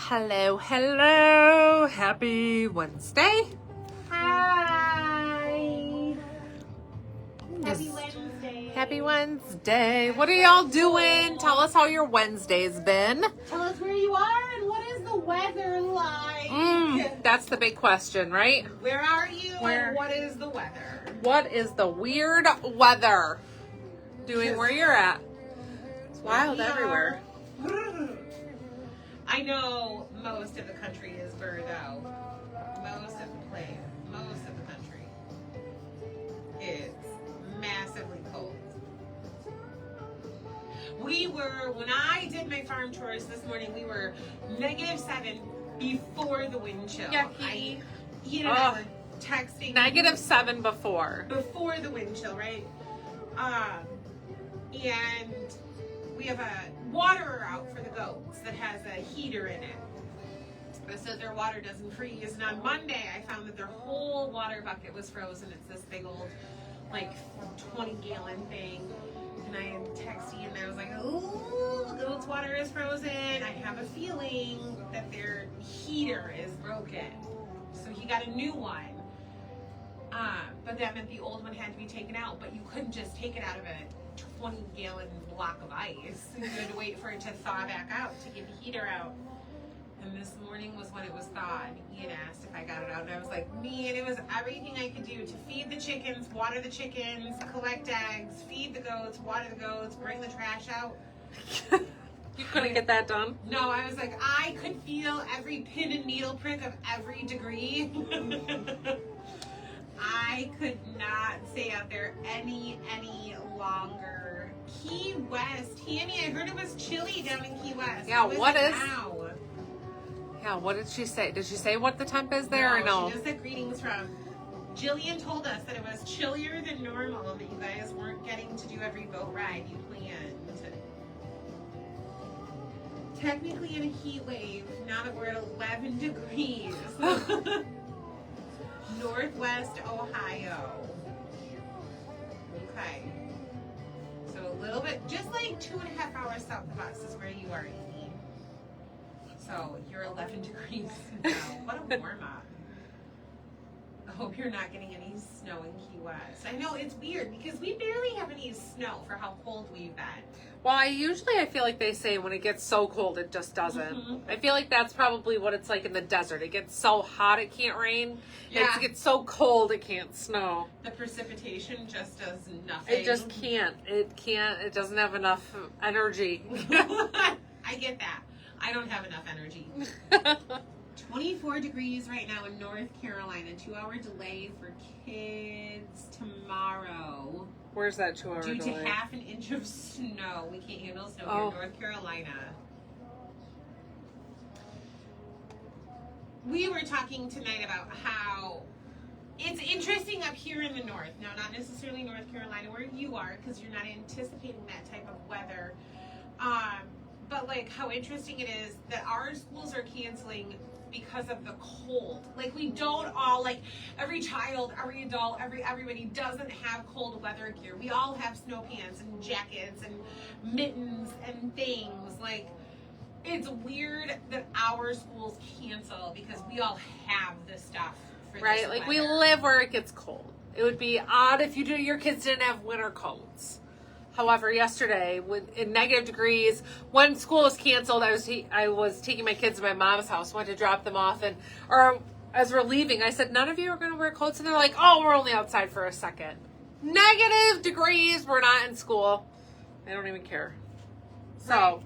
Hello, hello. Happy Wednesday. Hi. Happy Wednesday. Happy Wednesday. What are y'all doing? Tell us how your Wednesday's been. Tell us where you are and what is the weather like? That's the big question, right? Where are you Where? and what is the weather? What is the weird weather doing where you're at? It's wild everywhere. I know most of the country is burned out. Most of the country. It's massively cold. When I did my farm tours this morning, we were -7 before the wind chill. Yucky. Ian and I were texting. -7 before. Before the wind chill, right? And we have a waterer out for the goats that has a heater in it, so their water doesn't freeze. And on Monday, I found that their whole water bucket was frozen. It's this big old, 20-gallon thing. And I am texting, and I was like, "Ooh, the goat's water is frozen. I have a feeling that their heater is broken." So he got a new one. But that meant the old one had to be taken out. But you couldn't just take it out of a 20-gallon block of ice. You had to wait for it to thaw back out to get the heater out. And this morning was when it was thawed. Ian asked if I got it out, and I was like, man, it was everything I could do to feed the chickens, water the chickens, collect eggs, feed the goats, water the goats, bring the trash out. You couldn't get that done? No, I was like, I could feel every pin and needle prick of every degree. I could not stay out there any longer. Key West, Tammy, I heard it was chilly down in Key West. Yeah, what is? Now? Yeah, what did she say? Did she say what the temp is there or no? She just said greetings from. Jillian told us that it was chillier than normal and that you guys weren't getting to do every boat ride you planned. Technically in a heat wave, now that we're at 11 degrees. Northwest Ohio. Okay. So a little bit, just 2.5 hours south of us is where you are, Amy. So you're 11 degrees now. What a warm up. I hope you're not getting any snow in Key West. I know it's weird because we barely have any snow for how cold we've been. Well, I feel like they say when it gets so cold, it just doesn't. Mm-hmm. I feel like that's probably what it's like in the desert. It gets so hot, it can't rain. Yeah. It gets so cold, it can't snow. The precipitation just does nothing. It just can't. It doesn't have enough energy. I get that. I don't have enough energy. 24 degrees right now in North Carolina. 2-hour delay for kids tomorrow. Where's that 2-hour delay? Due to half an inch of snow. We can't handle snow here in North Carolina. We were talking tonight about how it's interesting up here in the north. Now, not necessarily North Carolina where you are, because you're not anticipating that type of weather. But how interesting it is that our schools are canceling because of the cold. We don't all, every child, every adult, everybody doesn't have cold weather gear. We all have snow pants and jackets and mittens and things. It's weird that our schools cancel because we all have this stuff for right? this weather. We live where it gets cold. It would be odd if your kids didn't have winter coats. However, yesterday, in negative degrees, when school was canceled, I was taking my kids to my mom's house, went to drop them off, or as we're leaving, I said, none of you are going to wear coats? And they're like, oh, we're only outside for a second. Negative degrees, we're not in school. I don't even care. So,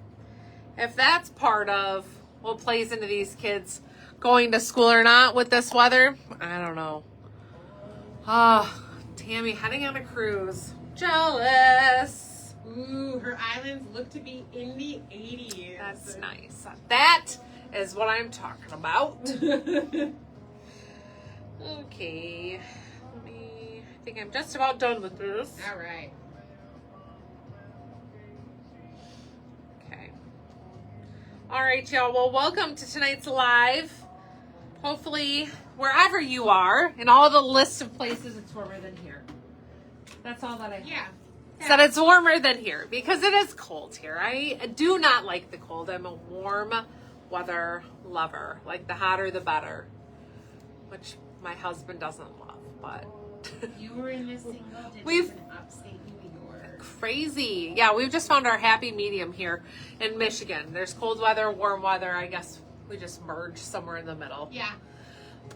if that's part of what plays into these kids going to school or not with this weather, I don't know. Tammy heading on a cruise. Jealous. Ooh, her islands look to be in the 80s. That's nice. That is what I'm talking about. Okay. I think I'm just about done with this. All right. Okay. All right, y'all. Well, welcome to tonight's live. Hopefully, wherever you are, in all the list of places, it's warmer than here. That's all that I have. Yeah. Said it's warmer than here because it is cold here. I do not like the cold. I'm a warm weather lover. Like the hotter the better, which my husband doesn't love, but You were in this single digits We've- in upstate New York. crazy. Yeah, we've just found our happy medium here in Michigan. There's cold weather, warm weather. I guess we just merge somewhere in the middle. Yeah.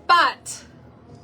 But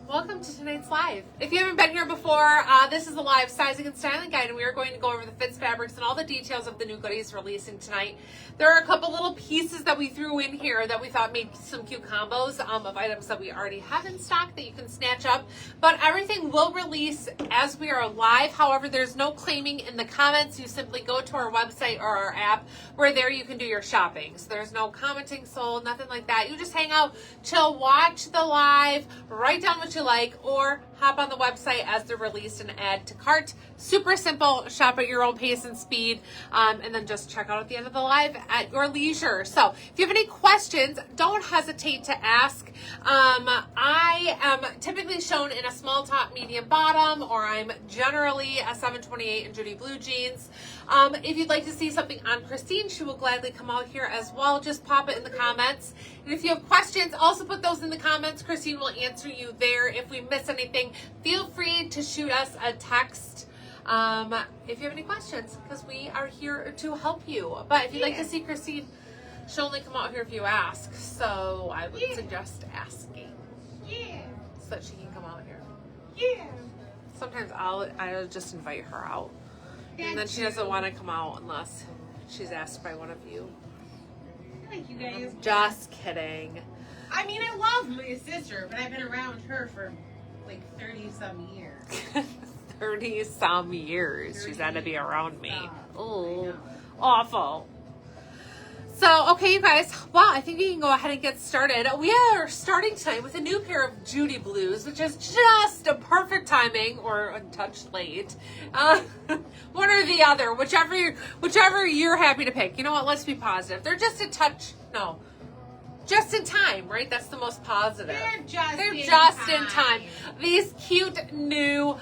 welcome to tonight's live. If you haven't been here before, this is a live sizing and styling guide, and we are going to go over the fits, fabrics, and all the details of the new goodies releasing tonight. There are a couple little pieces that we threw in here that we thought made some cute combos of items that we already have in stock that you can snatch up. But everything will release as we are live. However, there's no claiming in the comments. You simply go to our website or our app, where there you can do your shopping. So there's no commenting sold, nothing like that. You just hang out, chill, watch the live, write down what you like, or hop on the website as they're released and add to cart. Super simple. Shop at your own pace and speed, and then just check out at the end of the live at your leisure. So if you have any questions, don't hesitate to ask. I am typically shown in a small top, medium bottom, or I'm generally a 728 in Judy Blue jeans. If you'd like to see something on Christine, she will gladly come out here as well. Just pop it in the comments. And if you have questions, also put those in the comments. Christine will answer you there. If we miss anything, feel free to shoot us a text if you have any questions, because we are here to help you. But if you'd like to see Christine, she'll only come out here if you ask. So I would suggest asking. Yeah. So that she can come out here. Yeah. Sometimes I'll just invite her out. And then she doesn't want to come out unless she's asked by one of you. I like you guys. Just kidding. I mean, I love my sister, but I've been around her for like 30-some years. 30 some years she's had to be around me. I Oh, know. awful. So, okay, you guys. Well, I think we can go ahead and get started. We are starting tonight with a new pair of Judy Blues, which is just a perfect timing, or a touch late. One or the other, whichever you're happy to pick. You know what? Let's be positive. They're just a touch. No. Just in time, right? That's the most positive. They're just in time. These cute new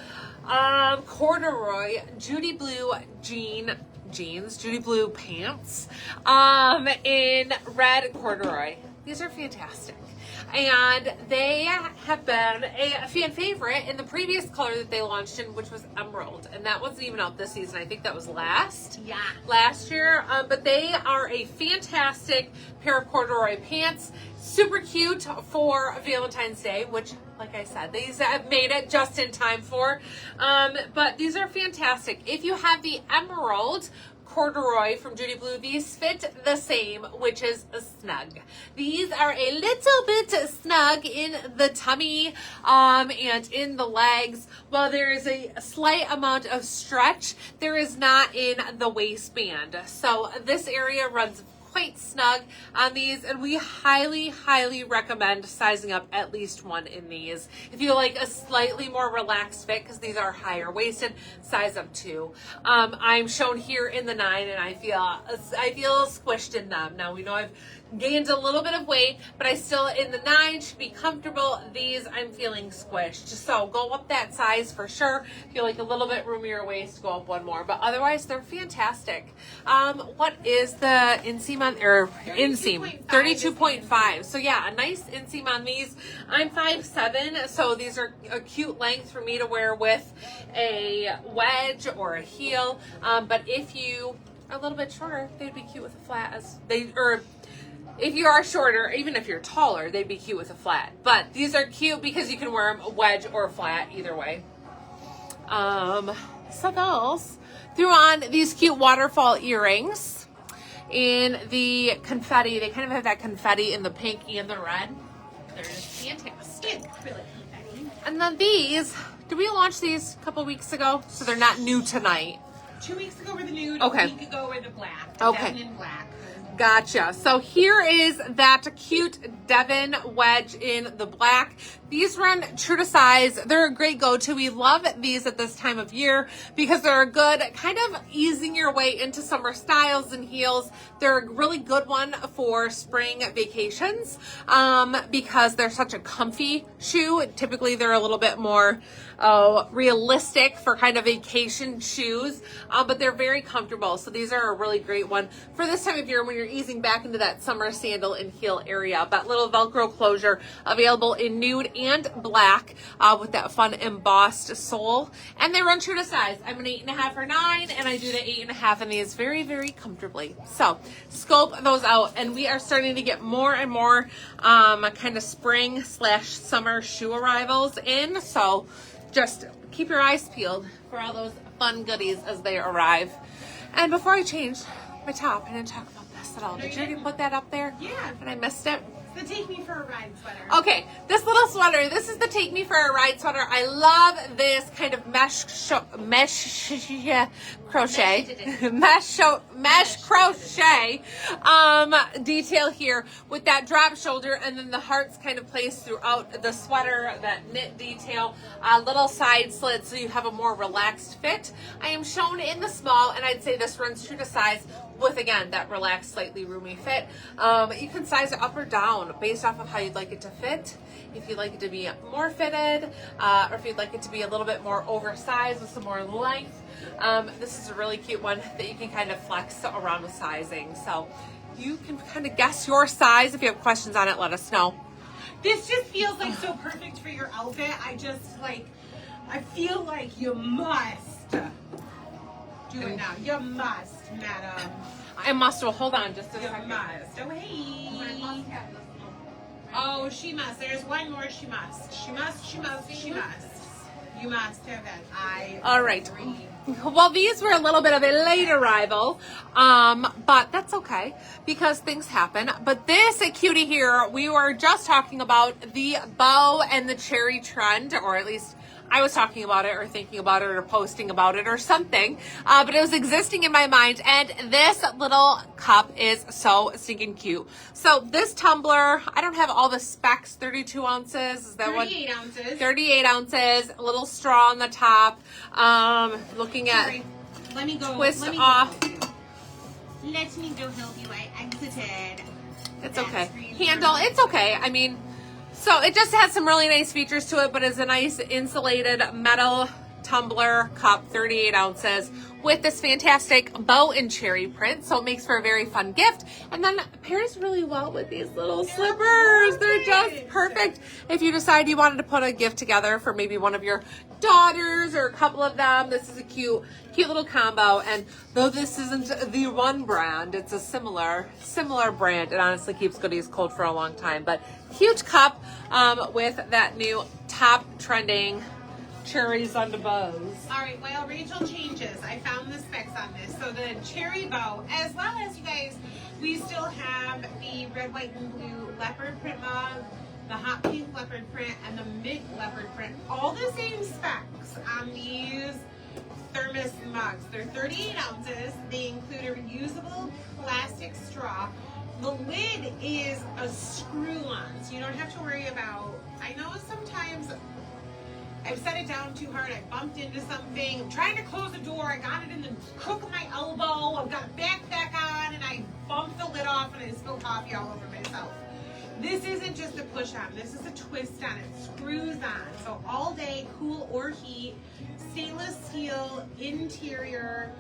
corduroy Judy Blue jeans, Judy Blue pants, in red corduroy. These are fantastic. And they have been a fan favorite in the previous color that they launched in, which was emerald. And that wasn't even out this season. I think that was last year. But they are a fantastic pair of corduroy pants. Super cute for Valentine's Day, which, like I said, these have made it just in time for. But these are fantastic. If you have the emerald corduroy from Judy Blue, these fit the same, which is snug. These are a little bit snug in the tummy and in the legs. While there is a slight amount of stretch, there is not in the waistband. So this area runs quite snug on these, and we highly recommend sizing up at least one in these. If you like a slightly more relaxed fit, because these are higher waisted, size up 2. I'm shown here in the 9, and I feel squished in them. Now we know I've gained a little bit of weight, but I still in the 9 should be comfortable. These I'm feeling squished, so go up that size for sure. If you like a little bit roomier waist, go up one more, but otherwise they're fantastic. What is the inseam on, or inseam? 32.5. So yeah, a nice inseam on these. I'm 5'7", so these are a cute length for me to wear with a wedge or a heel. But if you are a little bit shorter, they'd be cute with a flat if you are shorter, even if you're taller, they'd be cute with a flat. But these are cute because you can wear them wedge or flat, either way. So those. Threw on these cute waterfall earrings in the confetti. They kind of have that confetti in the pink and the red. They're just fantastic. And then these, did we launch these a couple weeks ago? So they're not new tonight. 2 weeks ago were the nude. Okay. A week ago were the black. Okay. Devon in black. Gotcha. So here is that cute Devon wedge in the black. These run true to size. They're a great go-to. We love these at this time of year because they're a good kind of easing your way into summer styles and heels. They're a really good one for spring vacations because they're such a comfy shoe. Typically, they're a little bit more realistic for kind of vacation shoes, but they're very comfortable. So these are a really great one for this time of year when you're easing back into that summer sandal and heel area. That little Velcro closure available in nude and black with that fun embossed sole. And they run true to size. I'm an 8.5 or 9, and I do the 8.5 in these very, very comfortably. So scope those out, and we are starting to get more and more kind of spring/summer shoe arrivals in. So just keep your eyes peeled for all those fun goodies as they arrive. And before I change my top, I didn't talk about this at all. Did you already put that up there? Yeah. And I missed it? It's the Take Me for a Ride sweater. Okay, this little sweater. This is the Take Me for a Ride sweater. I love this kind of mesh crochet, mesh crochet detail here with that drop shoulder, and then the hearts kind of placed throughout the sweater. That knit detail, little side slits, so you have a more relaxed fit. I am shown in the small, and I'd say this runs true to size, with again that relaxed, slightly roomy fit. You can size it up or down based off of how you'd like it to fit. If you'd like it to be more fitted, or if you'd like it to be a little bit more oversized with some more length, this is a really cute one that you can kind of flex around with sizing. So you can kind of guess your size. If you have questions on it, let us know. This just feels like so perfect for your outfit. I feel like you must do it now. You must, madam. I must. Well, hold on just a You second. must. Oh, hey. Oh, she must. There's one more she must. She must, she must, she must. You must have that. All right. agree. Well, these were a little bit of a late arrival, but that's okay because things happen. But this cutie here, we were just talking about the bow and the cherry trend, or at least I was talking about it or thinking about it or posting about it or something, but it was existing in my mind, and this little cup is so stinking cute. So this tumbler, I don't have all the specs, 32 ounces, is that 38 ounces. 38 ounces, a little straw on the top, looking at Sorry. Let me go. twist let me off. Go. Let me go help you. I exited. It's that okay. screen Handle, for- it's okay. I mean, so it just has some really nice features to it, but it's a nice insulated metal tumbler cup, 38 ounces, with this fantastic bow and cherry print. So it makes for a very fun gift. And then it pairs really well with these little slippers. They're just perfect if you decide you wanted to put a gift together for maybe one of your daughters or a couple of them. This is a cute little combo. And though this isn't the one brand, it's a similar brand. It honestly keeps goodies cold for a long time. But huge cup with that new top trending cherries on the bows. All right, while Rachel changes, I found the specs on this. So the cherry bow, as well as, you guys, we still have the red, white, and blue leopard print mug, the hot pink leopard print, and the mint leopard print. All the same specs on these thermos mugs. They're 38 ounces. They include a reusable plastic straw. The lid is a screw-on, so you don't have to worry about, I know sometimes I've set it down too hard, I bumped into something, I'm trying to close the door, I got it in the crook of my elbow, I've got a backpack on, and I bumped the lid off and I spilled coffee all over myself. This isn't just a push on, this is a twist on, it screws on. So all day, cool or heat, stainless steel interior,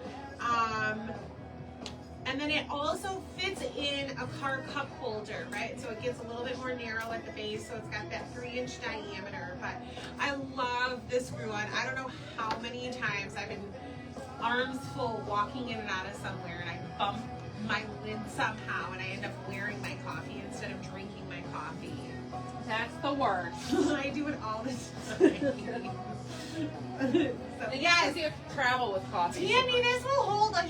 and then it also fits in a car cup holder, right? So it gets a little bit more narrow at the base, so it's got that 3-inch diameter. But I love this screw on. I don't know how many times I've been arms full walking in and out of somewhere, and I bump my lid somehow, and I end up wearing my coffee instead of drinking my coffee. That's the word. I do it all the time. So, yes. You have to travel with coffee. Tammy, this will hold a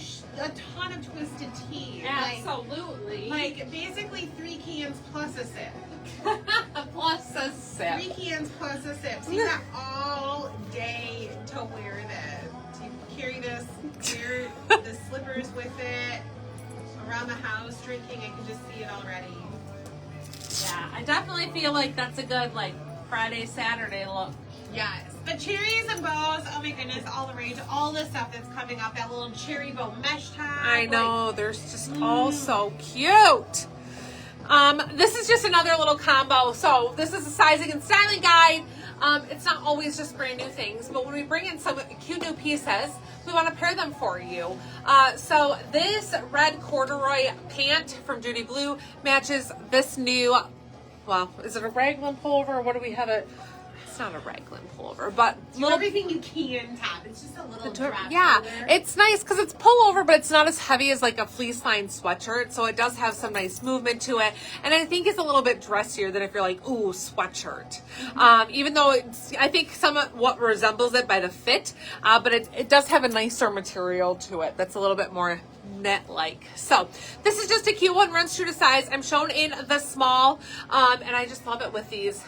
ton of twisted tea. Absolutely. Like basically 3 cans plus a sip. Plus a sip. 3 cans plus a sip. So you got all day to wear this. You can carry this, wear the slippers with it, around the house drinking. I can just see it already. Yeah, I definitely feel like that's a good like Friday, Saturday look. Yes. But cherries and bows, oh my goodness, all the rage, all the stuff that's coming up, that little cherry bow mesh top. I know, they're just all so cute. This is just another little combo. So this is a sizing and styling guide. It's not always just brand new things, but when we bring in some cute new pieces, we want to pair them for you. So this red corduroy pant from Duty Blue matches this new, well, is it a raglan pullover or what do we have it? It's not a raglan pullover, but do everything you can top. It's just a little dress. Yeah, it's nice because it's pullover, but it's not as heavy as like a fleece lined sweatshirt. So it does have some nice movement to it, and I think it's a little bit dressier than if you're like, ooh, sweatshirt. Even though I think somewhat resembles it by the fit, but it does have a nicer material to it that's a little bit more net-like. So this is just a cute one, runs true to size. I'm shown in the small, and I just love it with these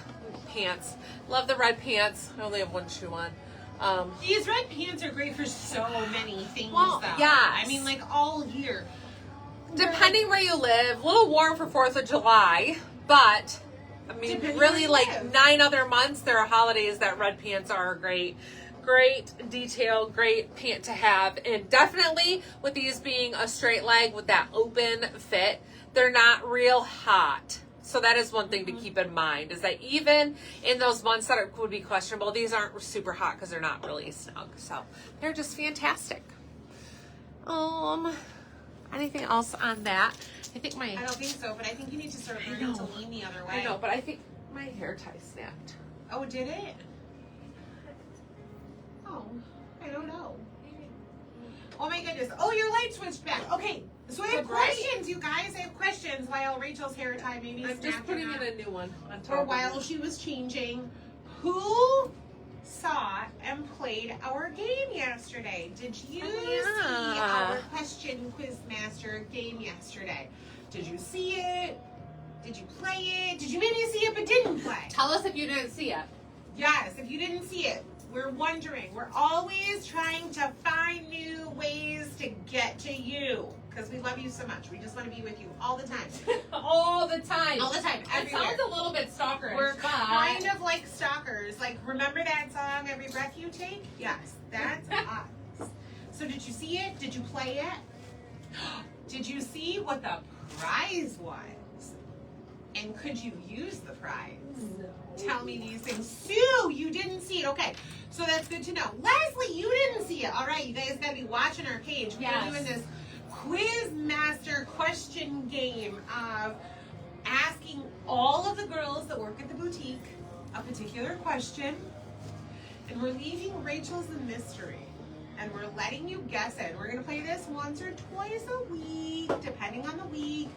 pants. Love the red pants. I only have one shoe on. These red pants are great for so many things, though. Yeah. I mean, like all year. Depending where you live, a little warm for 4th of July, but I mean, Depending really where you like live. 9 other months, there are holidays that red pants are great. Great detail, great pant to have. And definitely with these being a straight leg with that open fit, they're not real hot. So that is one thing to keep in mind, is that even in those months that would be questionable, these aren't super hot because they're not really snug. So they're just fantastic. Anything else on that? I think I don't think so, but I think you need to start learning to lean the other way. I know, but I think my hair tie snapped. Oh, did it? Oh, I don't know. Oh my goodness. Oh, your light switched back. Okay, so I have questions, you guys. I have questions while Rachel's hair tie maybe I'm snapped just putting or not. in a new one on top. Or while she was changing. Who saw and played our game yesterday? Did you see our question quiz master game yesterday? Did you see it? Did you play it? Did you maybe see it but didn't play? Tell us if you didn't see it. Yes, if you didn't see it, we're wondering. We're always trying to find new ways to get to you because we love you so much. We just want to be with you all the time. All the time. All the time, It everywhere. sounds a little bit stalkerish. We're but kind of like stalkers. Like, remember that song, Every Breath You Take? Yes, that's us. So did you see it? Did you play it? Did you see what the prize was? And could you use the prize? Tell me these things. Sue, you didn't see it. Okay, so that's good to know. Leslie, you didn't see it. All right, you guys got to be watching our page. We're doing this quiz master question game of asking all of the girls that work at the boutique a particular question, and we're leaving Rachel's a mystery, and we're letting you guess it. We're going to play this once or twice a week, depending on the week.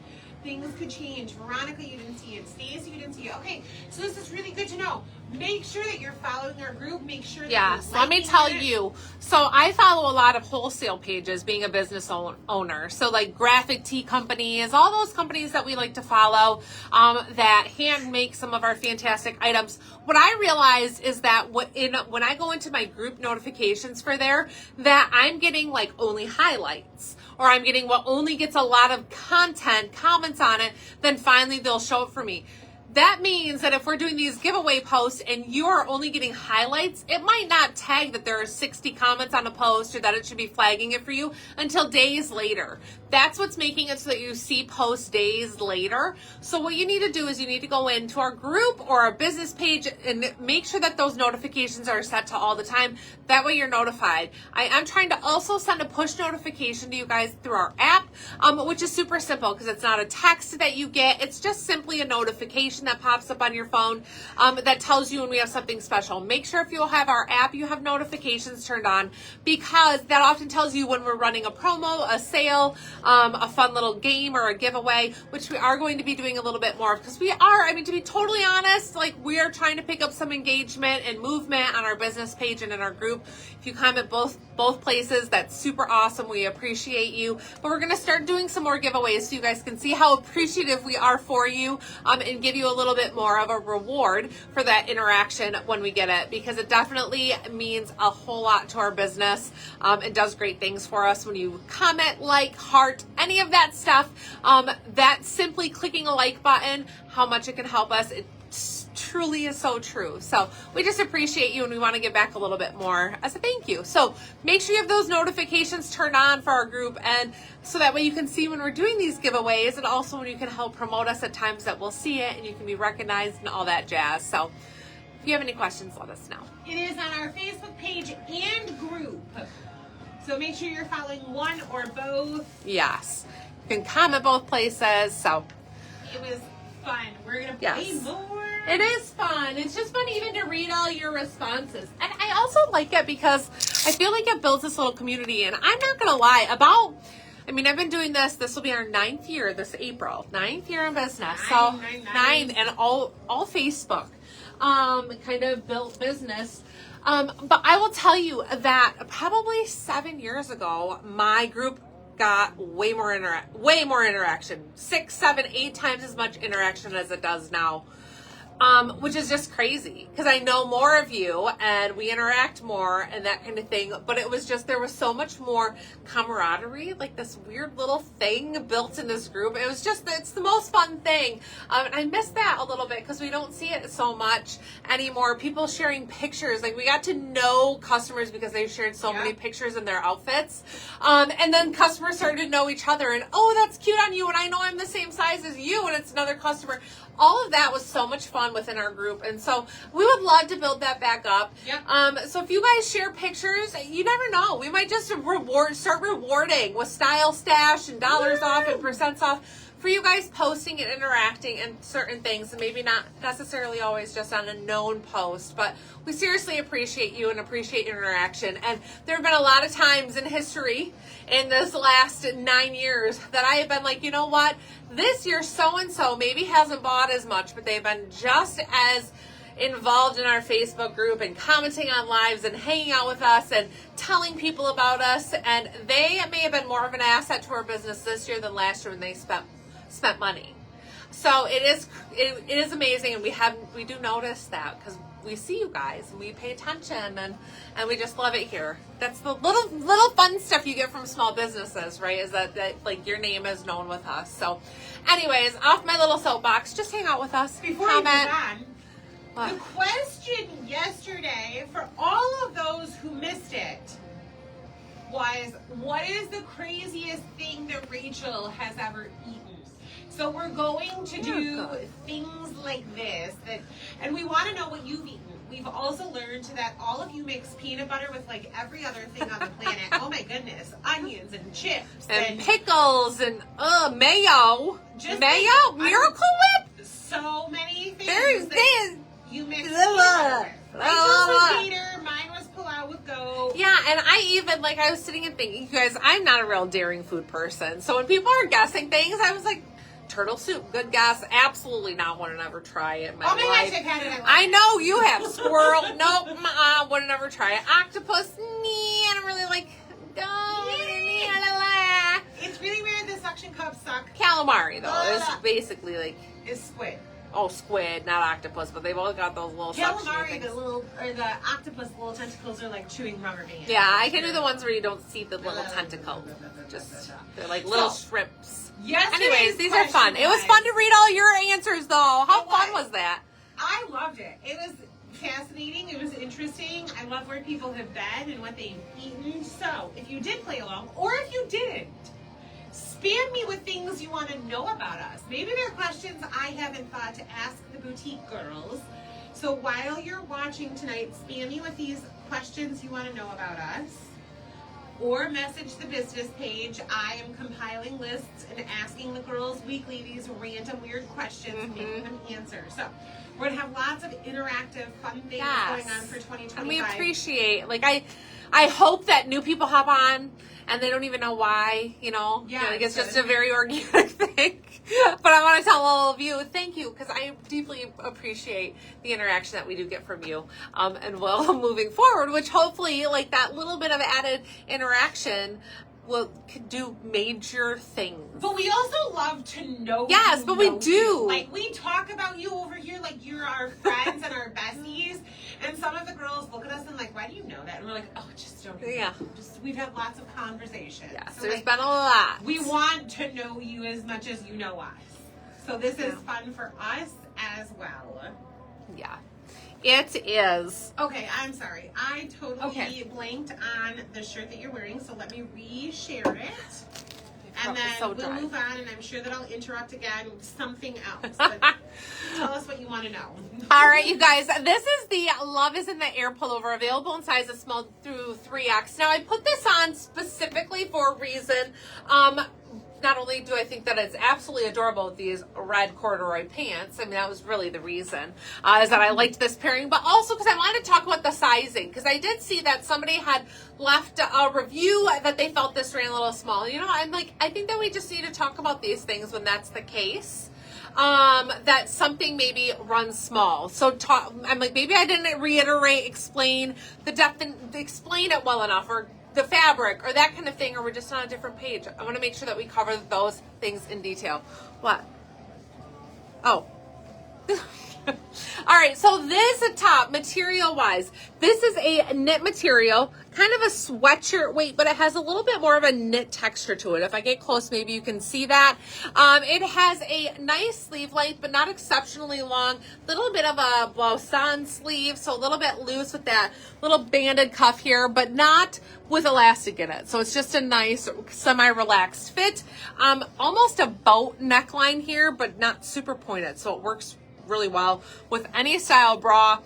Things could change. Veronica, you didn't see it. Stacy, you didn't see it. Okay, so this is really good to know. Make sure that you're following our group. Make sure that yes, you're let me tell you. So I follow a lot of wholesale pages being a business owner. So like graphic tee companies, all those companies that we like to follow that hand make some of our fantastic items. What I realized is that when I go into my group notifications for there, that I'm getting like only highlights, or I'm getting what only gets a lot of content, comments on it, then finally they'll show it for me. That means that if we're doing these giveaway posts and you're only getting highlights, it might not tag that there are 60 comments on a post or that it should be flagging it for you until days later. That's what's making it so that you see posts days later. So what you need to do is you need to go into our group or our business page and make sure that those notifications are set to all the time. That way you're notified. I am trying to also send a push notification to you guys through our app, which is super simple because it's not a text that you get. It's just simply a notification that pops up on your phone that tells you when we have something special. Make sure if you have our app, you have notifications turned on, because that often tells you when we're running a promo, a sale, a fun little game or a giveaway, which we are going to be doing a little bit more because we are, I mean, to be totally honest, like we are trying to pick up some engagement and movement on our business page and in our group. If you comment both places, that's super awesome. We appreciate you. But we're going to start doing some more giveaways so you guys can see how appreciative we are for you and give you a little bit more of a reward for that interaction when we get it, because it definitely means a whole lot to our business. It does great things for us when you comment, like, heart, any of that stuff. That simply clicking a like button, how much it can help us. It truly is so true. So we just appreciate you and we want to give back a little bit more as a thank you. So make sure you have those notifications turned on for our group, and so that way you can see when we're doing these giveaways, and also when you can help promote us at times that we'll see it and you can be recognized and all that jazz. So If you have any questions, let us know. It is on our Facebook page and group. So make sure you're following one or both. Yes. You can comment both places. So it was fun. We're going to play more. It is fun. It's just fun even to read all your responses. And I also like it because I feel like it builds this little community. And I'm not going to lie, I've been doing this. This will be our 9th year this April. 9th year in business. Nine and all Facebook kind of built business. But I will tell you that probably 7 years ago, my group got way more interaction. 6, 7, 8 times as much interaction as it does now. Which is just crazy because I know more of you and we interact more and that kind of thing. But it was just, there was so much more camaraderie, like this weird little thing built in this group. It was just, it's the most fun thing. And I miss that a little bit because we don't see it so much anymore. People sharing pictures, like we got to know customers because they shared so many pictures in their outfits. And then customers started to know each other and, oh, that's cute on you. And I know I'm the same size as you and it's another customer. All of that was so much fun within our group. And so we would love to build that back up. Yep. So if you guys share pictures, you never know. We might just start rewarding with Style Stash and dollars off and percents off for you guys posting and interacting and certain things. And maybe not necessarily always just on a known post. But we seriously appreciate you and appreciate your interaction. And there have been a lot of times in history in this last 9 years that I have been like, you know what? This year, so-and-so maybe hasn't bought as much, but they've been just as involved in our Facebook group and commenting on lives and hanging out with us and telling people about us. And they may have been more of an asset to our business this year than last year when they spent money. So it is amazing. And we do notice that because we see you guys and we pay attention and we just love it here. That's the little fun stuff you get from small businesses, right? Is that like your name is known with us. So anyways, off my little soapbox, just hang out with us. Before we move on, the question yesterday for all of those who missed it was, what is the craziest thing that Rachel has ever eaten? So we're going to do things like this, and we want to know what you've eaten. We've also learned that all of you mix peanut butter with like every other thing on the planet. Oh my goodness, onions and chips and pickles and mayo, just mayo, Miracle Whip. So many things. You mix peanut butter with. Rachel's was gator, mine was pilau with goat. Yeah, and I was sitting and thinking, you guys, I'm not a real daring food person. So when people are guessing things, I was like, turtle soup, good guess. Absolutely not want to never try it in my life. Gosh, I've had it. I know you have. Squirrel, nope, wouldn't never try it. Octopus, I don't really like. It's really weird. The suction cups suck. Calamari though is basically like is squid. Oh, squid, not octopus, but they've all got those little calamari. The octopus little tentacles are like chewing rubber bands. Yeah, I can do the ones where you don't see the little tentacles. They're like little shrimps. Yes. Anyways, these are fun. It was fun to read all your answers, though. How fun was that? I loved it. It was fascinating. It was interesting. I love where people have been and what they've eaten. So, if you did play along, or if you didn't, spam me with things you want to know about us. Maybe there are questions I haven't thought to ask the boutique girls. So while you're watching tonight, spam me with these questions you want to know about us. Or message the business page. I am compiling lists and asking the girls weekly these random weird questions and making them answer. So we're going to have lots of interactive fun things going on for 2025. And we appreciate, I hope that new people hop on and they don't even know why, it's just a very organic thing. But I want to tell all of you, thank you, because I deeply appreciate the interaction that we do get from you. And moving forward, which hopefully, that little bit of added interaction could do major things. But we also love to know. Yes, but we do. We talk about you over here like you're our friends and our besties. And some of the girls look at us and why do you know that? And we're like, oh, just don't. Yeah. We've had lots of conversations. Yeah, so there's been a lot. We want to know you as much as you know us. So this is fun for us as well. Yeah. It is. Okay, I'm sorry. I totally blanked on the shirt that you're wearing, so let me re-share it. And then so we'll dry. move on, and I'm sure that I'll interrupt again with something else. But tell us what you want to know. All right, you guys, this is the Love is in the Air pullover, available in sizes small through 3X. Now, I put this on specifically for a reason. Not only do I think that it's absolutely adorable with these red corduroy pants, I mean, that was really the reason, is that I liked this pairing, but also because I wanted to talk about the sizing, because I did see that somebody had left a review that they felt this ran a little small. You know, I'm like, I think that we just need to talk about these things when that's the case. That something maybe runs small. So I'm like, maybe I didn't explain the depth and explain it well enough, or the fabric, or that kind of thing, or we're just on a different page. I want to make sure that we cover those things in detail. What? Oh. All right, so this top, material-wise, this is a knit material, kind of a sweatshirt weight, but it has a little bit more of a knit texture to it. If I get close, maybe you can see that. It has a nice sleeve length, but not exceptionally long. Little bit of a blouse-on sleeve, so a little bit loose with that little banded cuff here, but not with elastic in it. So it's just a nice semi-relaxed fit. Almost a boat neckline here, but not super pointed, so it works really well with any style bra,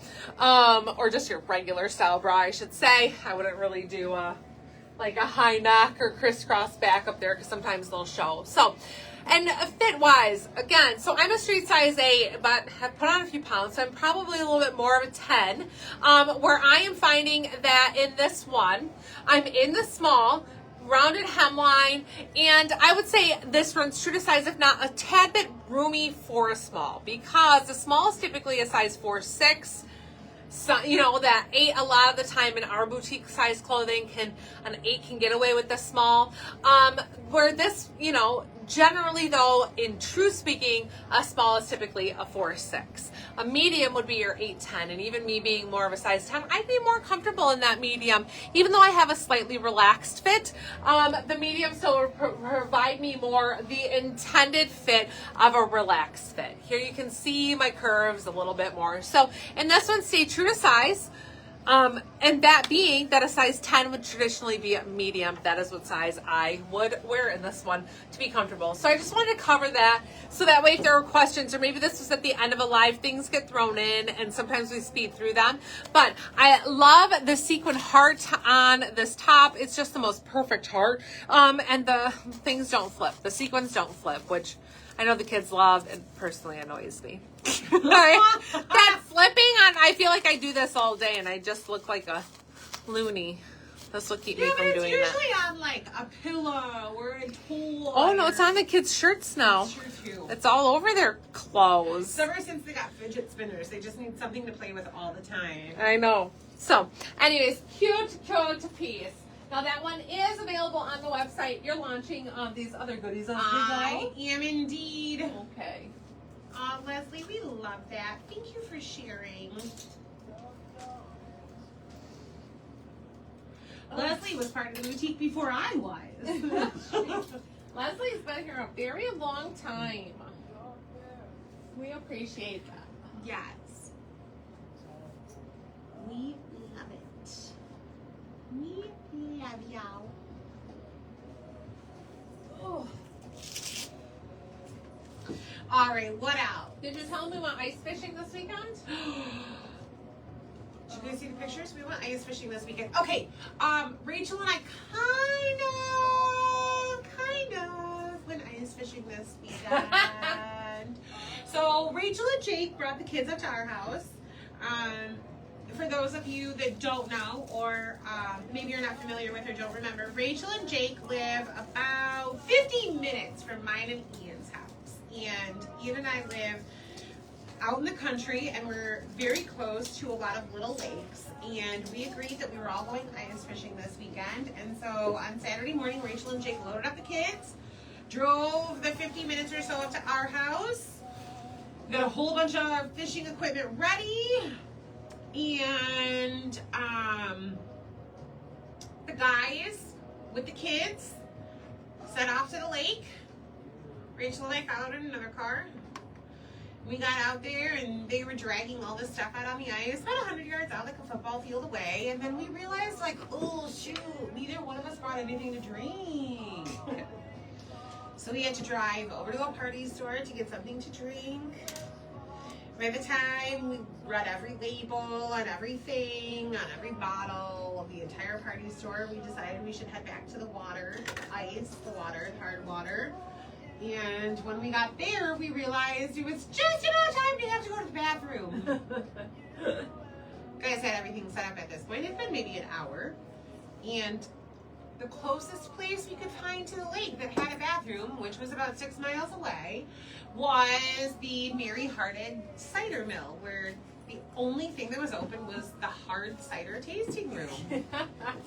or just your regular style bra, I should say. I wouldn't really do like a high neck or crisscross back up there, because sometimes they'll show. So, and fit wise, again, so I'm a straight size 8, but have put on a few pounds, so I'm probably a little bit more of a 10, where I am finding that in this one, I'm in the small, rounded hemline, and I would say this runs true to size, if not a tad bit roomy for a small, because the small is typically a size 4-6. So, you know, that 8 a lot of the time in our boutique size clothing, an 8 can get away with the small. Where this, you know, generally though, in true speaking, a small is typically a 4-6. A medium would be your 8-10, and even me being more of a size 10, I'd be more comfortable in that medium, even though I have a slightly relaxed fit. The medium still will provide me more the intended fit of a relaxed fit. Here you can see my curves a little bit more. So in this one, stay true to size. And that being that a size 10 would traditionally be a medium, that is what size I would wear in this one to be comfortable. So I just wanted to cover that, so that way if there were questions, or maybe this was at the end of a live, things get thrown in and sometimes we speed through them. But I love the sequin heart on this top. It's just the most perfect heart. And the things don't flip. The sequins don't flip, which I know the kids love, and personally annoys me. That flipping on, I feel like I do this all day and I just look like a loony. This will keep me from doing that. It's usually on like a pillow or a tool. Oh no, it's on the kids' shirts now. It's true too. It's all over their clothes. So ever since they got fidget spinners, they just need something to play with all the time. I know. So, anyways, cute piece. Now that one is available on the website. You're launching these other goodies as we go. I am indeed. Okay. Leslie, we love that. Thank you for sharing. Leslie was part of the boutique before I was. Leslie's been here a very long time. We appreciate that. Yes. We love it. We love y'all. Oh. All right, what else? Did you tell them we went ice fishing this weekend? Did you guys see the pictures? We went ice fishing this weekend. Okay, Rachel and I kind of went ice fishing this weekend. So Rachel and Jake brought the kids up to our house. For those of you that don't know, or maybe you're not familiar with or don't remember, Rachel and Jake live about 50 minutes from mine and Ian's house. And Ian and I live out in the country, and we're very close to a lot of little lakes. And we agreed that we were all going ice fishing this weekend. And so on Saturday morning, Rachel and Jake loaded up the kids, drove the 50 minutes or so up to our house, got a whole bunch of fishing equipment ready, and the guys with the kids set off to the lake. Rachel and I followed in another car. We got out there and they were dragging all this stuff out on the ice, about 100 yards out, like a football field away. And then we realized, like, oh shoot, neither one of us brought anything to drink. So we had to drive over to the party store to get something to drink. By the time we read every label on everything, on every bottle of the entire party store, we decided we should head back to the water, the hard water. And when we got there, we realized it was just enough time to have to go to the bathroom. Guys had everything set up at this point. It had been maybe an hour. And the closest place we could find to the lake that had a bathroom, which was about 6 miles away, was the Mary Hearted Cider Mill, where the only thing that was open was the hard cider tasting room.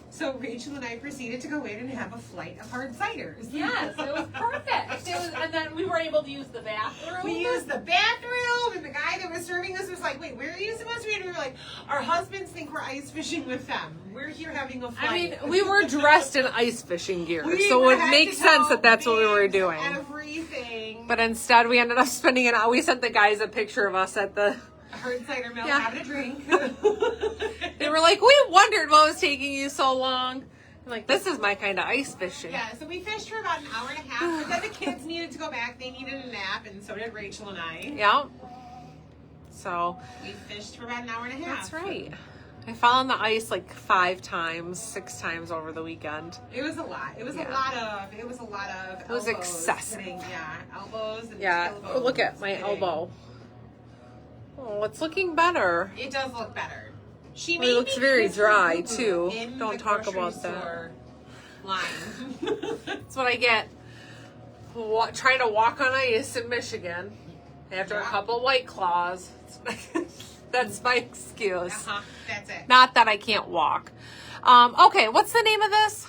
So Rachel and I proceeded to go in and have a flight of hard ciders. Yes, it was perfect. And then we were able to use the bathroom. We used the bathroom, and the guy that was serving us was like, "Wait, where are you supposed to be?" And we were like, "Our husbands think we're ice fishing with them. We're here having a flight." I mean, we were dressed in ice fishing gear, so it would make sense that that's what we were doing. Everything. But instead, we ended up spending an hour. We sent the guys a picture of us at the hard cider mill having a drink. They were like, "We wondered what was taking you so long." I'm like, "This is my kind of ice fishing." Yeah, so we fished for about an hour and a half, but then the kids needed to go back. They needed a nap, and so did Rachel and I. Yeah. So we fished for about an hour and a half. That's right. I fell on the ice like 5 times, 6 times over the weekend. It was a lot. It was a lot of. It was excessive. Elbows. And Oh, look at my elbow. Oh, it's looking better. It does look better. It looks very dry too. Don't talk about that. That's what I get. Trying to walk on ice in Michigan after a couple White Claws. That's my excuse. That's it. Not that I can't walk. Okay, what's the name of this?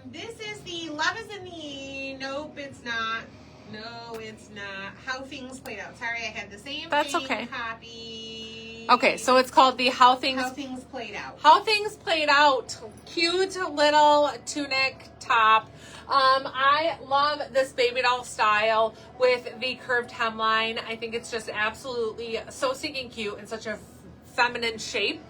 This is the Love is in the Nope, it's not. No, it's not. How Things Played Out. Sorry, I had the same copy. Okay, so it's called the How Things Played Out. How Things Played Out. Cute little tunic top. I love this baby doll style with the curved hemline. I think it's just absolutely so stinking cute and such a feminine shape.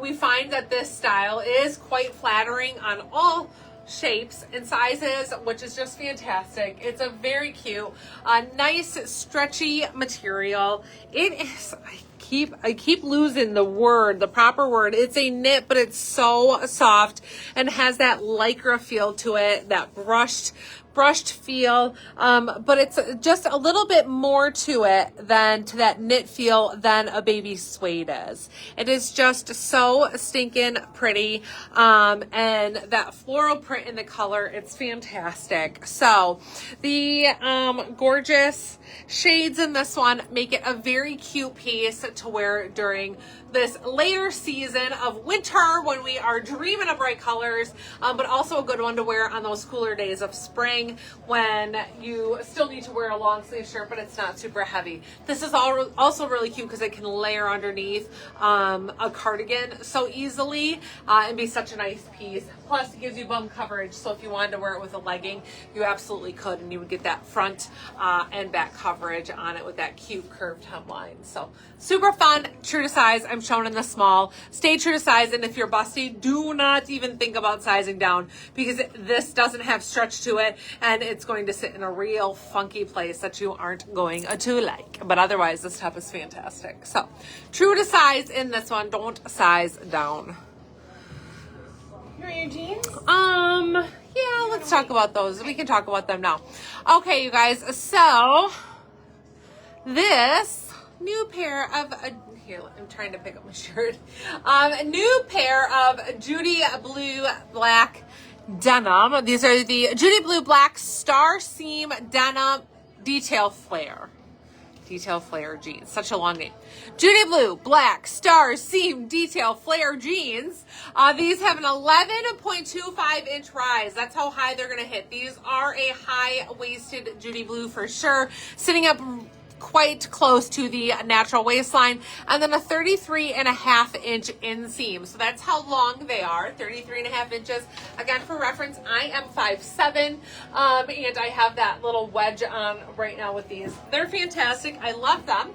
We find that this style is quite flattering on all shapes and sizes, which is just fantastic. It's a very cute, nice stretchy material. It is, I keep losing the proper word. It's a knit, but it's so soft and has that lycra feel to it, that brushed feel, but it's just a little bit more to it than to that knit feel than a baby suede is. It is just so stinking pretty, and that floral print in the color, it's fantastic. So the gorgeous shades in this one make it a very cute piece to wear during this later season of winter when we are dreaming of bright colors, but also a good one to wear on those cooler days of spring when you still need to wear a long sleeve shirt, but it's not super heavy. This is also really cute because it can layer underneath a cardigan so easily and be such a nice piece. Plus, it gives you bum coverage, so if you wanted to wear it with a legging, you absolutely could, and you would get that front and back coverage on it with that cute curved hemline. So super fun, true to size. I'm shown in the small. Stay true to size, and if you're busty, do not even think about sizing down because this doesn't have stretch to it, and it's going to sit in a real funky place that you aren't going to like. But otherwise, this top is fantastic. So true to size in this one. Don't size down. Here are your jeans? Yeah, let's talk about those. We can talk about them now. Okay, you guys. So this new pair of here, I'm trying to pick up my shirt. A new pair of Judy Blue Black denim. These are the Judy Blue Black Star Seam Denim Detail Flare. Detail Flare jeans. Such a long name. Judy Blue Black Star Seam Detail Flare jeans. These have an 11.25 inch rise. That's how high they're going to hit. These are a high-waisted Judy Blue for sure. Sitting up quite close to the natural waistline, and then a 33.5 inch inseam. So that's how long they are, 33.5 inches. Again, for reference, I am 5'7", and I have that little wedge on right now with these. They're fantastic. I love them.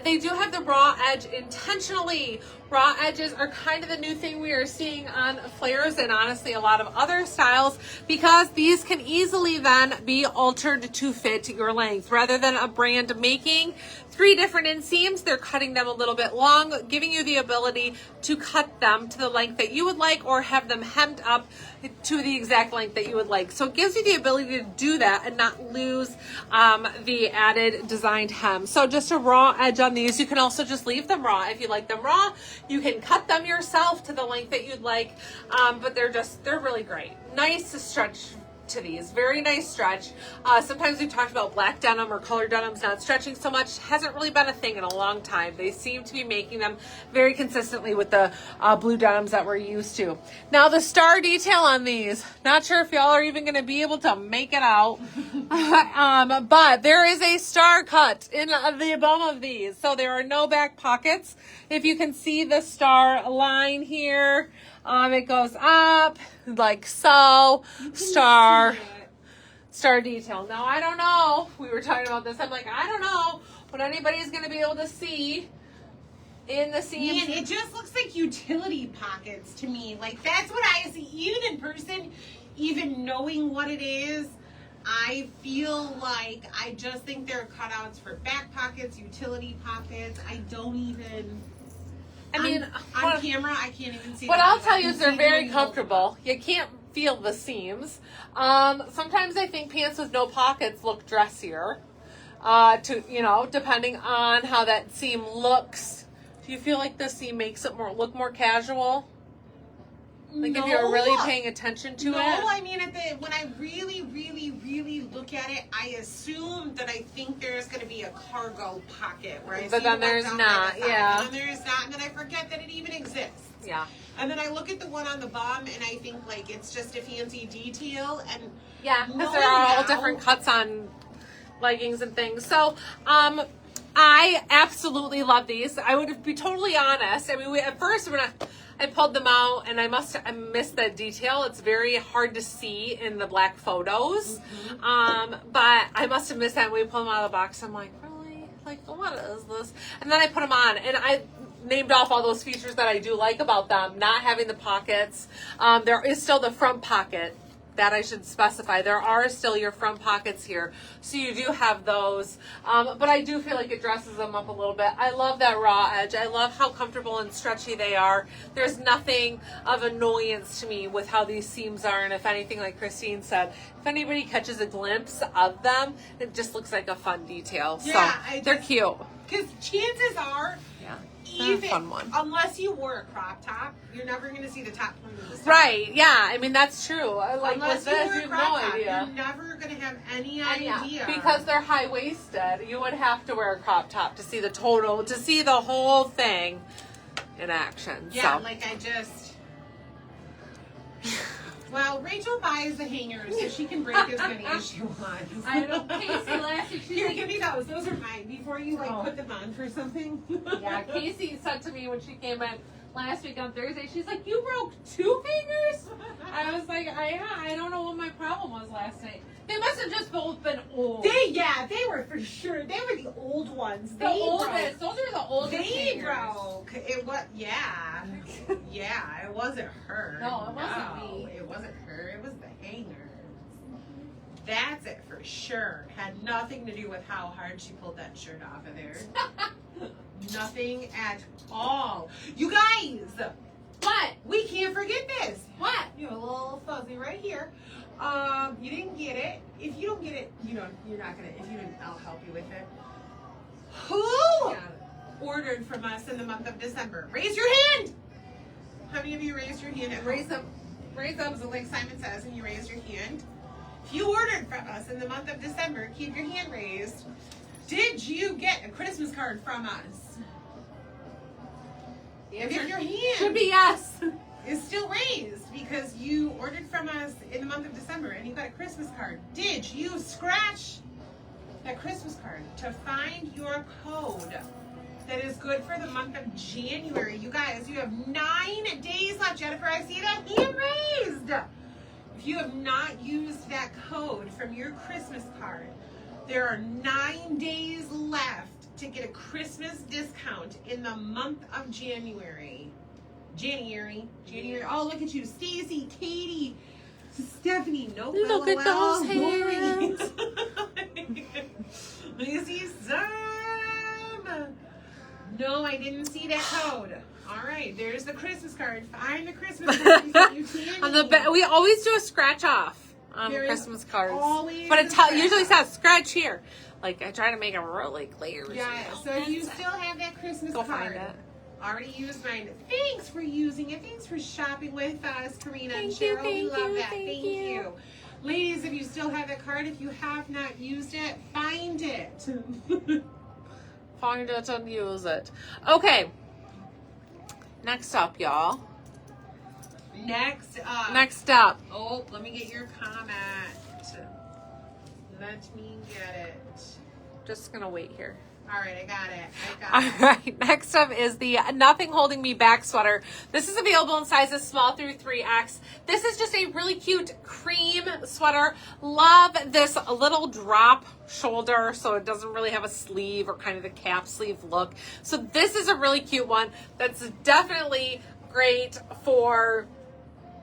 They do have the raw edge intentionally Raw edges are kind of the new thing we are seeing on flares and honestly a lot of other styles, because these can easily then be altered to fit your length. Rather than a brand making 3 different inseams, they're cutting them a little bit long, giving you the ability to cut them to the length that you would like or have them hemmed up to the exact length that you would like. So it gives you the ability to do that and not lose the added designed hem. So just a raw edge on these. You can also just leave them raw. If you like them raw, you can cut them yourself to the length that you'd like, but they're really great. Nice to stretch to these. Very nice stretch. Sometimes we've talked about black denim or colored denims not stretching so much. Hasn't really been a thing in a long time. They seem to be making them very consistently with the blue denims that we're used to. Now the star detail on these, not sure if y'all are even going to be able to make it out, but there is a star cut in the bottom of these. So there are no back pockets. If you can see the star line here, it goes up like so. Star detail. Now, I don't know. We were talking about this. I'm like, I don't know what anybody's going to be able to see in the seams. Man, it just looks like utility pockets to me. Like, that's what I see. Even in person, even knowing what it is, I feel like I just think they're cutouts for back pockets, utility pockets. I don't even... I mean, on camera, I can't even see. What I'll tell you is they're very comfortable. You can't feel the seams. Sometimes I think pants with no pockets look dressier. Depending on how that seam looks. Do you feel like the seam makes it look more casual? Like if you're really paying attention to it? No, I mean, when I really, really, really look at it, I assume that I think there's going to be a cargo pocket. But then there's not, yeah. And then there's not, and then I forget that it even exists. Yeah. And then I look at the one on the bottom, and I think, like, it's just a fancy detail. And yeah, because there are all different cuts on leggings and things. So, I absolutely love these. I would be totally honest. I mean, at first, when I pulled them out, and I missed that detail. It's very hard to see in the black photos. Mm-hmm. But I must have missed that when we pulled them out of the box. I'm like, really? Like, what is this? And then I put them on, and I named off all those features that I do like about them. Not having the pockets. There is still the front pocket. That I should specify. There are still your front pockets here. So you do have those. But I do feel like it dresses them up a little bit. I love that raw edge. I love how comfortable and stretchy they are. There's nothing of annoyance to me with how these seams are. And if anything, like Christine said, if anybody catches a glimpse of them, it just looks like a fun detail. Yeah, so they're cute. Because chances are, even, a fun one. Unless you wore a crop top, you're never going to see the top point of the top. Right, yeah. I mean, that's true. Like, unless with this, you have wore a crop no top, idea. you're never going to have any idea. Because they're high-waisted, you would have to wear a crop top to see the whole thing in action. Yeah, so. like I just... Well, Rachel buys the hangers so she can break as many as she wants. I know. Casey last week, Here, give me those. Those are mine. Before you put them on for something. Yeah, Casey said to me when she came in last week on Thursday, she's like, "You broke 2 fingers?" I was like, I don't know what my problem was last night. They must have just both been old. They were for sure. They were the old ones. The oldest. Those are the oldest. They broke. It was it wasn't her. No, it wasn't me. It wasn't her. It was the hangers. That's it for sure. Had nothing to do with how hard she pulled that shirt off of there. Nothing at all. You guys. What? We can't forget this. What? You have a little fuzzy right here. You didn't get it. If you don't get it, you're not gonna. If you didn't, I'll help you with it. Who ordered from us in the month of December? Raise your hand. How many of you raised your hand? Raise them. So like Simon says, and you raised your hand. If you ordered from us in the month of December, keep your hand raised. Did you get a Christmas card from us? If your hand should be yes. Is still raised because you ordered from us in the month of December and you got a Christmas card. Did you scratch that Christmas card to find your code that is good for the month of January? You guys, you have 9 days left. Jennifer, I see that hand raised. If you have not used that code from your Christmas card, there are 9 days left to get a Christmas discount in the month of January. January. Oh, look at you. Stacy, Katie, Stephanie. Nope. Look at those hands. Let me see some. No, I didn't see that code. All right, there's the Christmas card. Find the Christmas card. On the we always do a scratch off on Christmas cards, but it usually says scratch here. Like I try to make it really clear. Yeah. So if you still have that Christmas Go card, find it. already used mine. Thanks for using it. Thanks for shopping with us, Karina and Cheryl. We love that. Thank you. Ladies, if you still have that card, if you have not used it, find it. Find it and use it. Okay. Next up, y'all. Next up. Oh, let me get your comment. Let me get it. Just gonna wait here. All right, I got it. All right, next up is the Nothing Holding Me Back sweater. This is available in sizes small through 3X. This is just a really cute cream sweater. Love this little drop shoulder, so it doesn't really have a sleeve or kind of the cap sleeve look. So this is a really cute one that's definitely great for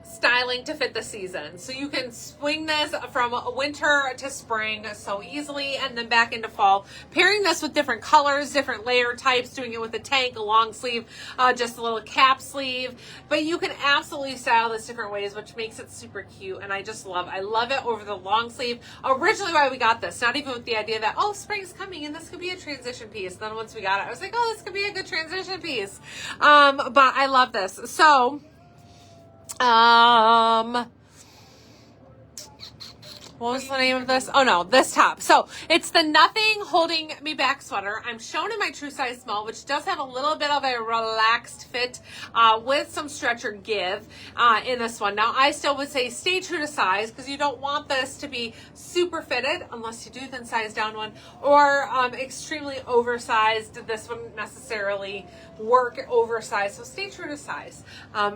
styling to fit the season. So you can swing this from winter to spring so easily, and then back into fall. Pairing this with different colors, different layer types, doing it with a tank, a long sleeve, just a little cap sleeve. But you can absolutely style this different ways, which makes it super cute. And I love it over the long sleeve. Originally why we got this, not even with the idea that, oh, spring's coming and this could be a transition piece. Then once we got it, I was like, oh, this could be a good transition piece. But I love this. So, what was the name of this? Oh no, this top. So it's the Nothing Holding Me Back sweater. I'm shown in my true size small, which does have a little bit of a relaxed fit with some stretch or give in this one. Now I still would say stay true to size because you don't want this to be super fitted unless you do then size down one, or extremely oversized. This wouldn't necessarily work oversized. So stay true to size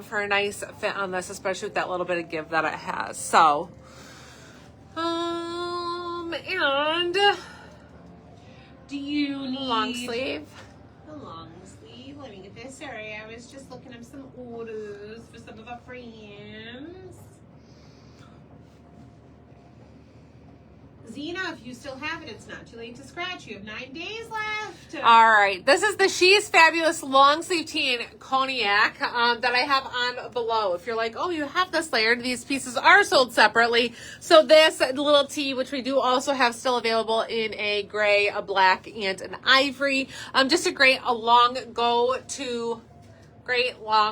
for a nice fit on this, especially with that little bit of give that it has. So and do you need long sleeve? The long sleeve. Let me get this. Sorry, I was just looking up some orders for some of our friends. Zena, if you still have it, it's not too late to scratch. You have 9 days left. All right. This is the She is Fabulous long sleeve tee in cognac that I have on below. If you're like, oh, you have this layered, these pieces are sold separately. So this little tee, which we do also have still available in a gray, a black, and an ivory. Just a great long go-to long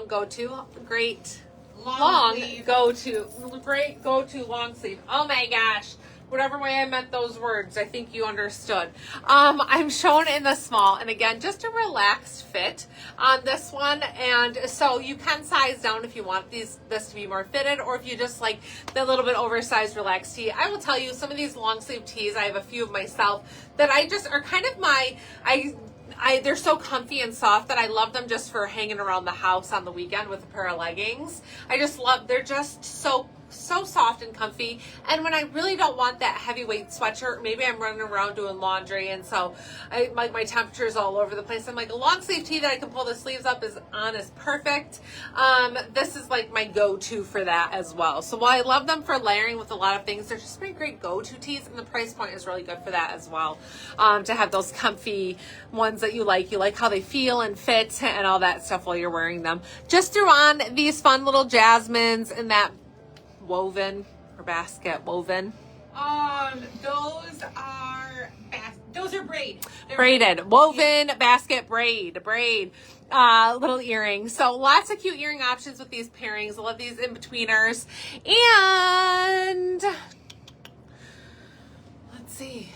sleeve. Oh my gosh. Whatever way I meant those words, I think you understood. I'm shown in the small, and again, just a relaxed fit on this one. And so you can size down if you want this to be more fitted, or if you just like the little bit oversized relaxed tee. I will tell you, some of these long sleeve tees, I have a few of myself that I just are kind of they're so comfy and soft that I love them just for hanging around the house on the weekend with a pair of leggings. They're just so soft and comfy. And when I really don't want that heavyweight sweatshirt, maybe I'm running around doing laundry, and so my temperature's all over the place. I'm like, a long sleeve tee that I can pull the sleeves up is perfect. This is like my go-to for that as well. So while I love them for layering with a lot of things, they're just my great go-to tees, and the price point is really good for that as well. To have those comfy ones that you like how they feel and fit and all that stuff while you're wearing them. Just threw on these fun little jasmines and that woven or basket woven. Those are braid. Braided, woven, basket, braid. Little earrings. So lots of cute earring options with these pairings. I love these in-betweeners. And let's see.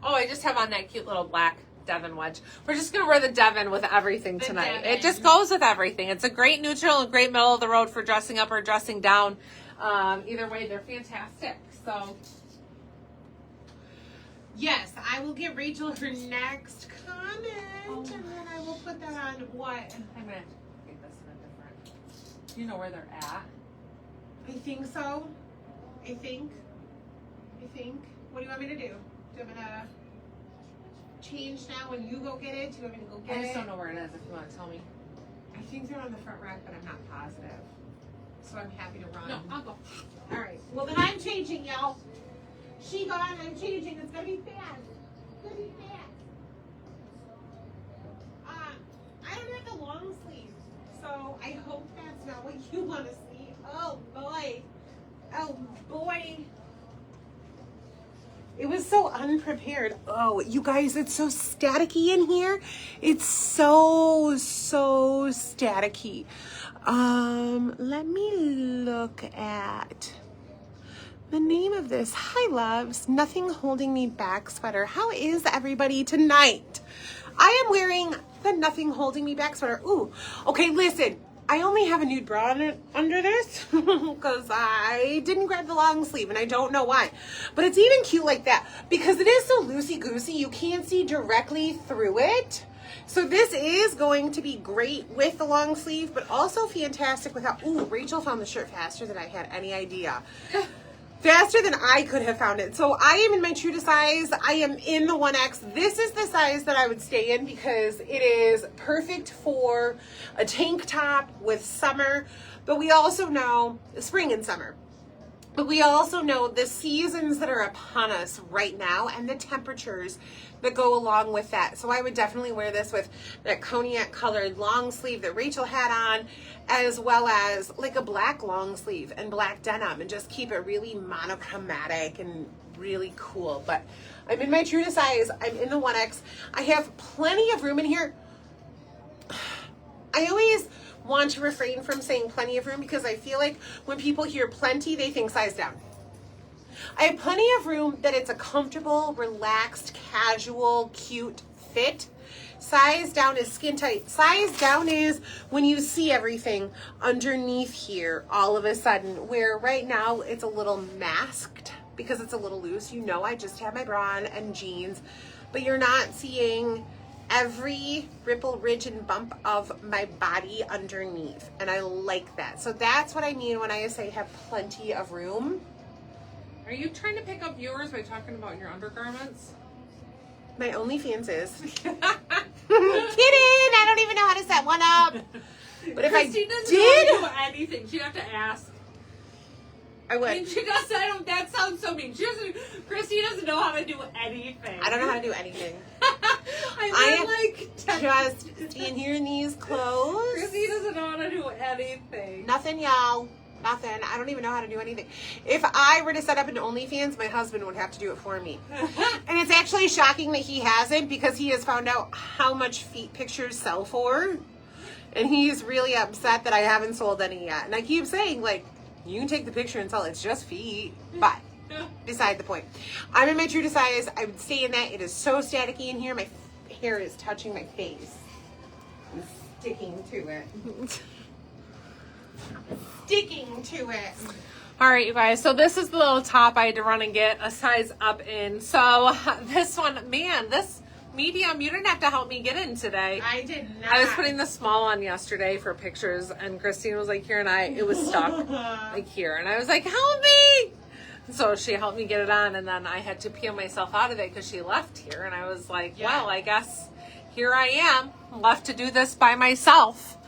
Oh, I just have on that cute little black Devon wedge. We're just going to wear the Devon with everything tonight. It just goes with everything. It's a great neutral and great middle of the road for dressing up or dressing down. Either way, they're fantastic. So, yes, I will get Rachel her next comment, and then I will put that on what? I'm going to get this in a different. Do you know where they're at? I think so. I think. What do you want me to do? Do you want me to? change now when you go get it? Do you want me to go get it? I just don't know where it is if you want to tell me. I think they're on the front rack, but I'm not positive. So I'm happy to run. No, I'll go. All right. Well, then I'm changing, y'all. She gone, I'm changing. It's going to be fast. It's going to be fast. I don't have the long sleeve, so I hope that's not what you want to see. Oh, boy. Oh, boy. It was so unprepared. Oh, you guys, it's so staticky in here. It's so staticky. Let me look at the name of this. Hi, loves. Nothing Holding Me Back sweater. How is everybody tonight? I am wearing the Nothing Holding Me Back sweater. Ooh, okay, listen. I only have a nude bra under this because I didn't grab the long sleeve and I don't know why. But it's even cute like that because it is so loosey-goosey. You can't see directly through it. So this is going to be great with the long sleeve, but also fantastic without. Ooh, Rachel found the shirt faster than I had any idea. Faster than I could have found it. So I am in my true to size. I am in the 1X. This is the size that I would stay in because it is perfect for a tank top with summer. But we also know spring and summer. But we also know the seasons that are upon us right now and the temperatures that go along with that. So I would definitely wear this with that cognac colored long sleeve that Rachel had on, as well as like a black long sleeve and black denim, and just keep it really monochromatic and really cool. But I'm in my true to size. I'm in the 1X. I have plenty of room in here. I always want to refrain from saying plenty of room because I feel like when people hear plenty, they think size down. I have plenty of room that it's a comfortable, relaxed, casual, cute fit. Size down is skin tight. Size down is when you see everything underneath here all of a sudden, where right now it's a little masked because it's a little loose. You know, I just have my bra on and jeans, but you're not seeing every ripple, ridge, and bump of my body underneath, and I like that. So that's what I mean when I say have plenty of room. Are you trying to pick up viewers by talking about your undergarments? My OnlyFans is. Kidding! I don't even know how to set one up. But if Christine I doesn't did, know how to do anything. She'd have to ask. I would. I mean, she does. That sounds so mean. Christine doesn't know how to do anything. I don't know how to do anything. I just stand here in these clothes. Christine doesn't know how to do anything. Nothing, y'all. Nothing. I don't even know how to do anything. If I were to set up an OnlyFans, my husband would have to do it for me. And it's actually shocking that he hasn't, because he has found out how much feet pictures sell for. And he's really upset that I haven't sold any yet. And I keep saying, like, you can take the picture and sell it. It's just feet. But beside the point. I'm in my true to size. I would stay in that. It is so staticky in here. My hair is touching my face. I'm sticking to it. Sticking to it. All right, you guys. So this is the little top I had to run and get a size up in. So this one, man, this medium, you didn't have to help me get in today. I did not. I was putting the small on yesterday for pictures, and Christine was like, here, and it was stuck like here. And I was like, help me. So she helped me get it on, and then I had to peel myself out of it because she left here. And I was like, well, I guess here I am, left to do this by myself.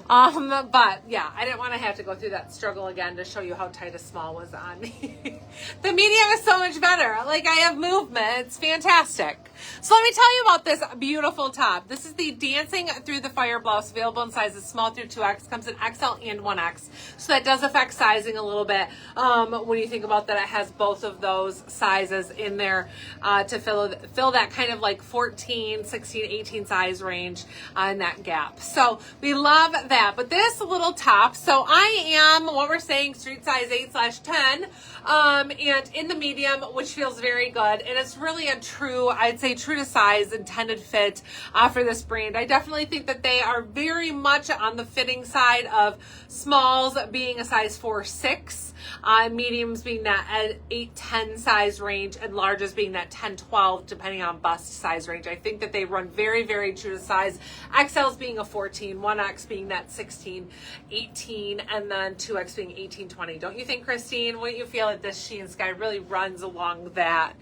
But yeah, I didn't want to have to go through that struggle again to show you how tight a small was on me. The medium is so much better. Like, I have movement. It's fantastic. So let me tell you about this beautiful top. This is the Dancing Through the Fire blouse, available in sizes small through 2X. Comes in XL and 1X. So that does affect sizing a little bit. When you think about that, it has both of those sizes in there to fill that kind of like 14, 16, 18 size range in that gap. So we love that. But this little top, so I am what we're saying street size 8/10, and in the medium, which feels very good. And it's really a true, I'd say true to size intended fit for this brand. I definitely think that they are very much on the fitting side of smalls being a size 4-6. Mediums being that 8-10 size range, and larges being that 10-12, depending on bust size range. I think that they run very, very true to size. XLs being a 14, 1X being that 16, 18, and then 2X being 18, 20. Don't you think, Christine? Wouldn't you feel that this Shein Sky really runs along that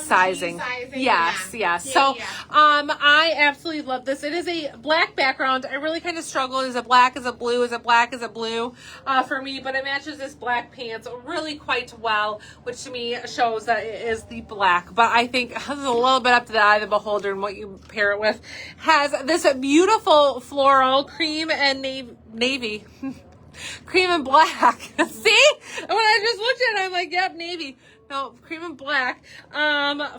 sizing. Yes, yeah. yes. Yeah, So, yeah. I absolutely love this. It is a black background. I really kind of struggle. Is it black? Is it blue? Is it black? Is it blue? For me, but it matches this black pants really quite well, which to me shows that it is the black. But I think this is a little bit up to the eye of the beholder and what you pair it with. Has this beautiful floral cream and navy. Cream and black. See? When I just looked at it, I'm like, yep, navy. No, cream and black.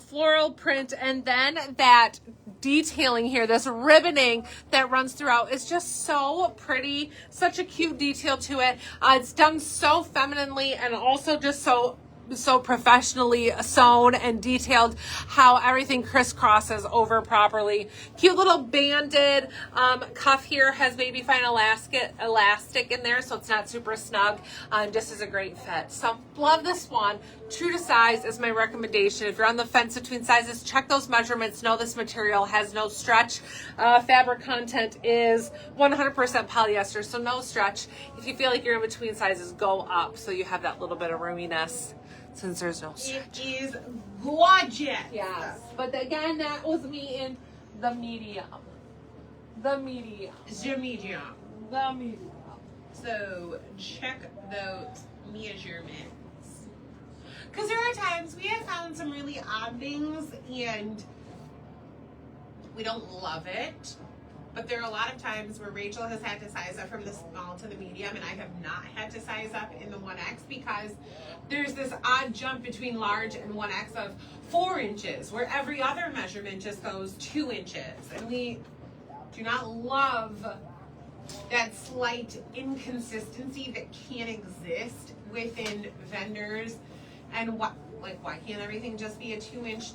Floral print, and then that detailing here, this ribboning that runs throughout is just so pretty. Such a cute detail to it. It's done so femininely and also just so professionally sewn and detailed, how everything crisscrosses over properly. Cute little banded cuff here, has baby fine elastic in there, so it's not super snug. Just is a great fit. So love this one. True to size is my recommendation. If you're on the fence between sizes, check those measurements. Know this material has no stretch. Fabric content is 100% polyester, so no stretch. If you feel like you're in between sizes, go up so you have that little bit of roominess, since there's no stretch. It is gorgeous. Yes. But again, that was me in the medium. The medium. The medium. The medium. So check those measurements. Because there are times we have found some really odd things and we don't love it. But there are a lot of times where Rachel has had to size up from the small to the medium, and I have not had to size up in the 1X because there's this odd jump between large and 1X of 4 inches, where every other measurement just goes 2 inches. And we do not love that slight inconsistency that can exist within vendors. And why can't everything just be a 2-inch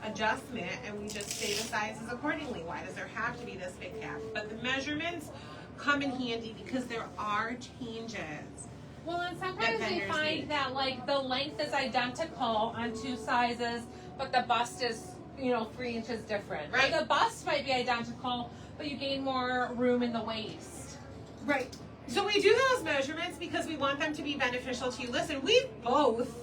adjustment and we just say the sizes accordingly? Why does there have to be this big gap? But the measurements come in handy because there are changes. Well, and sometimes they find that like the length is identical on 2 sizes, but the bust is, 3 inches different. Right. Or the bust might be identical, but you gain more room in the waist. Right. So we do those measurements because we want them to be beneficial to you. Listen, we've both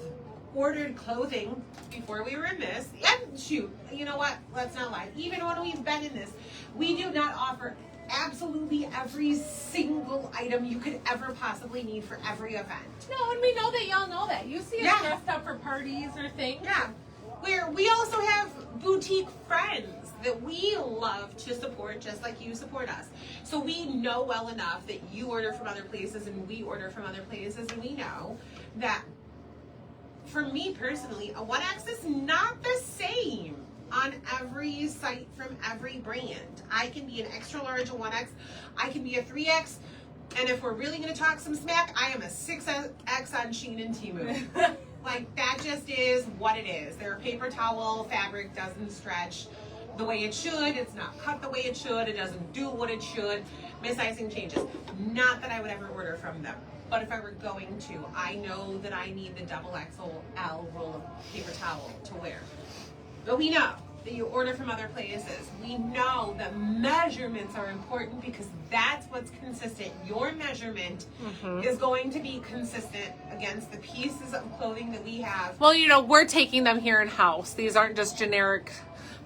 ordered clothing before we were in this. And shoot, you know what? Let's not lie. Even when we've been in this, we do not offer absolutely every single item you could ever possibly need for every event. No, and we know that y'all know that. You see us Yeah. dressed up for parties or things. Yeah. Where we also have boutique friends that we love to support just like you support us. So we know well enough that you order from other places and we order from other places, and we know that for me personally, a 1X is not the same on every site from every brand. I can be an extra large, a 1X. I can be a 3X. And if we're really going to talk some smack, I am a 6X on Shein and Temu. Like, that just is what it is. Their paper towel fabric doesn't stretch the way it should. It's not cut the way it should. It doesn't do what it should. Misizing changes. Not that I would ever order from them. But if I were going to, I know that I need the double XL roll of paper towel to wear. But we know that you order from other places. We know that measurements are important because that's what's consistent. Your measurement is going to be consistent against the pieces of clothing that we have. Well, we're taking them here in house. These aren't just generic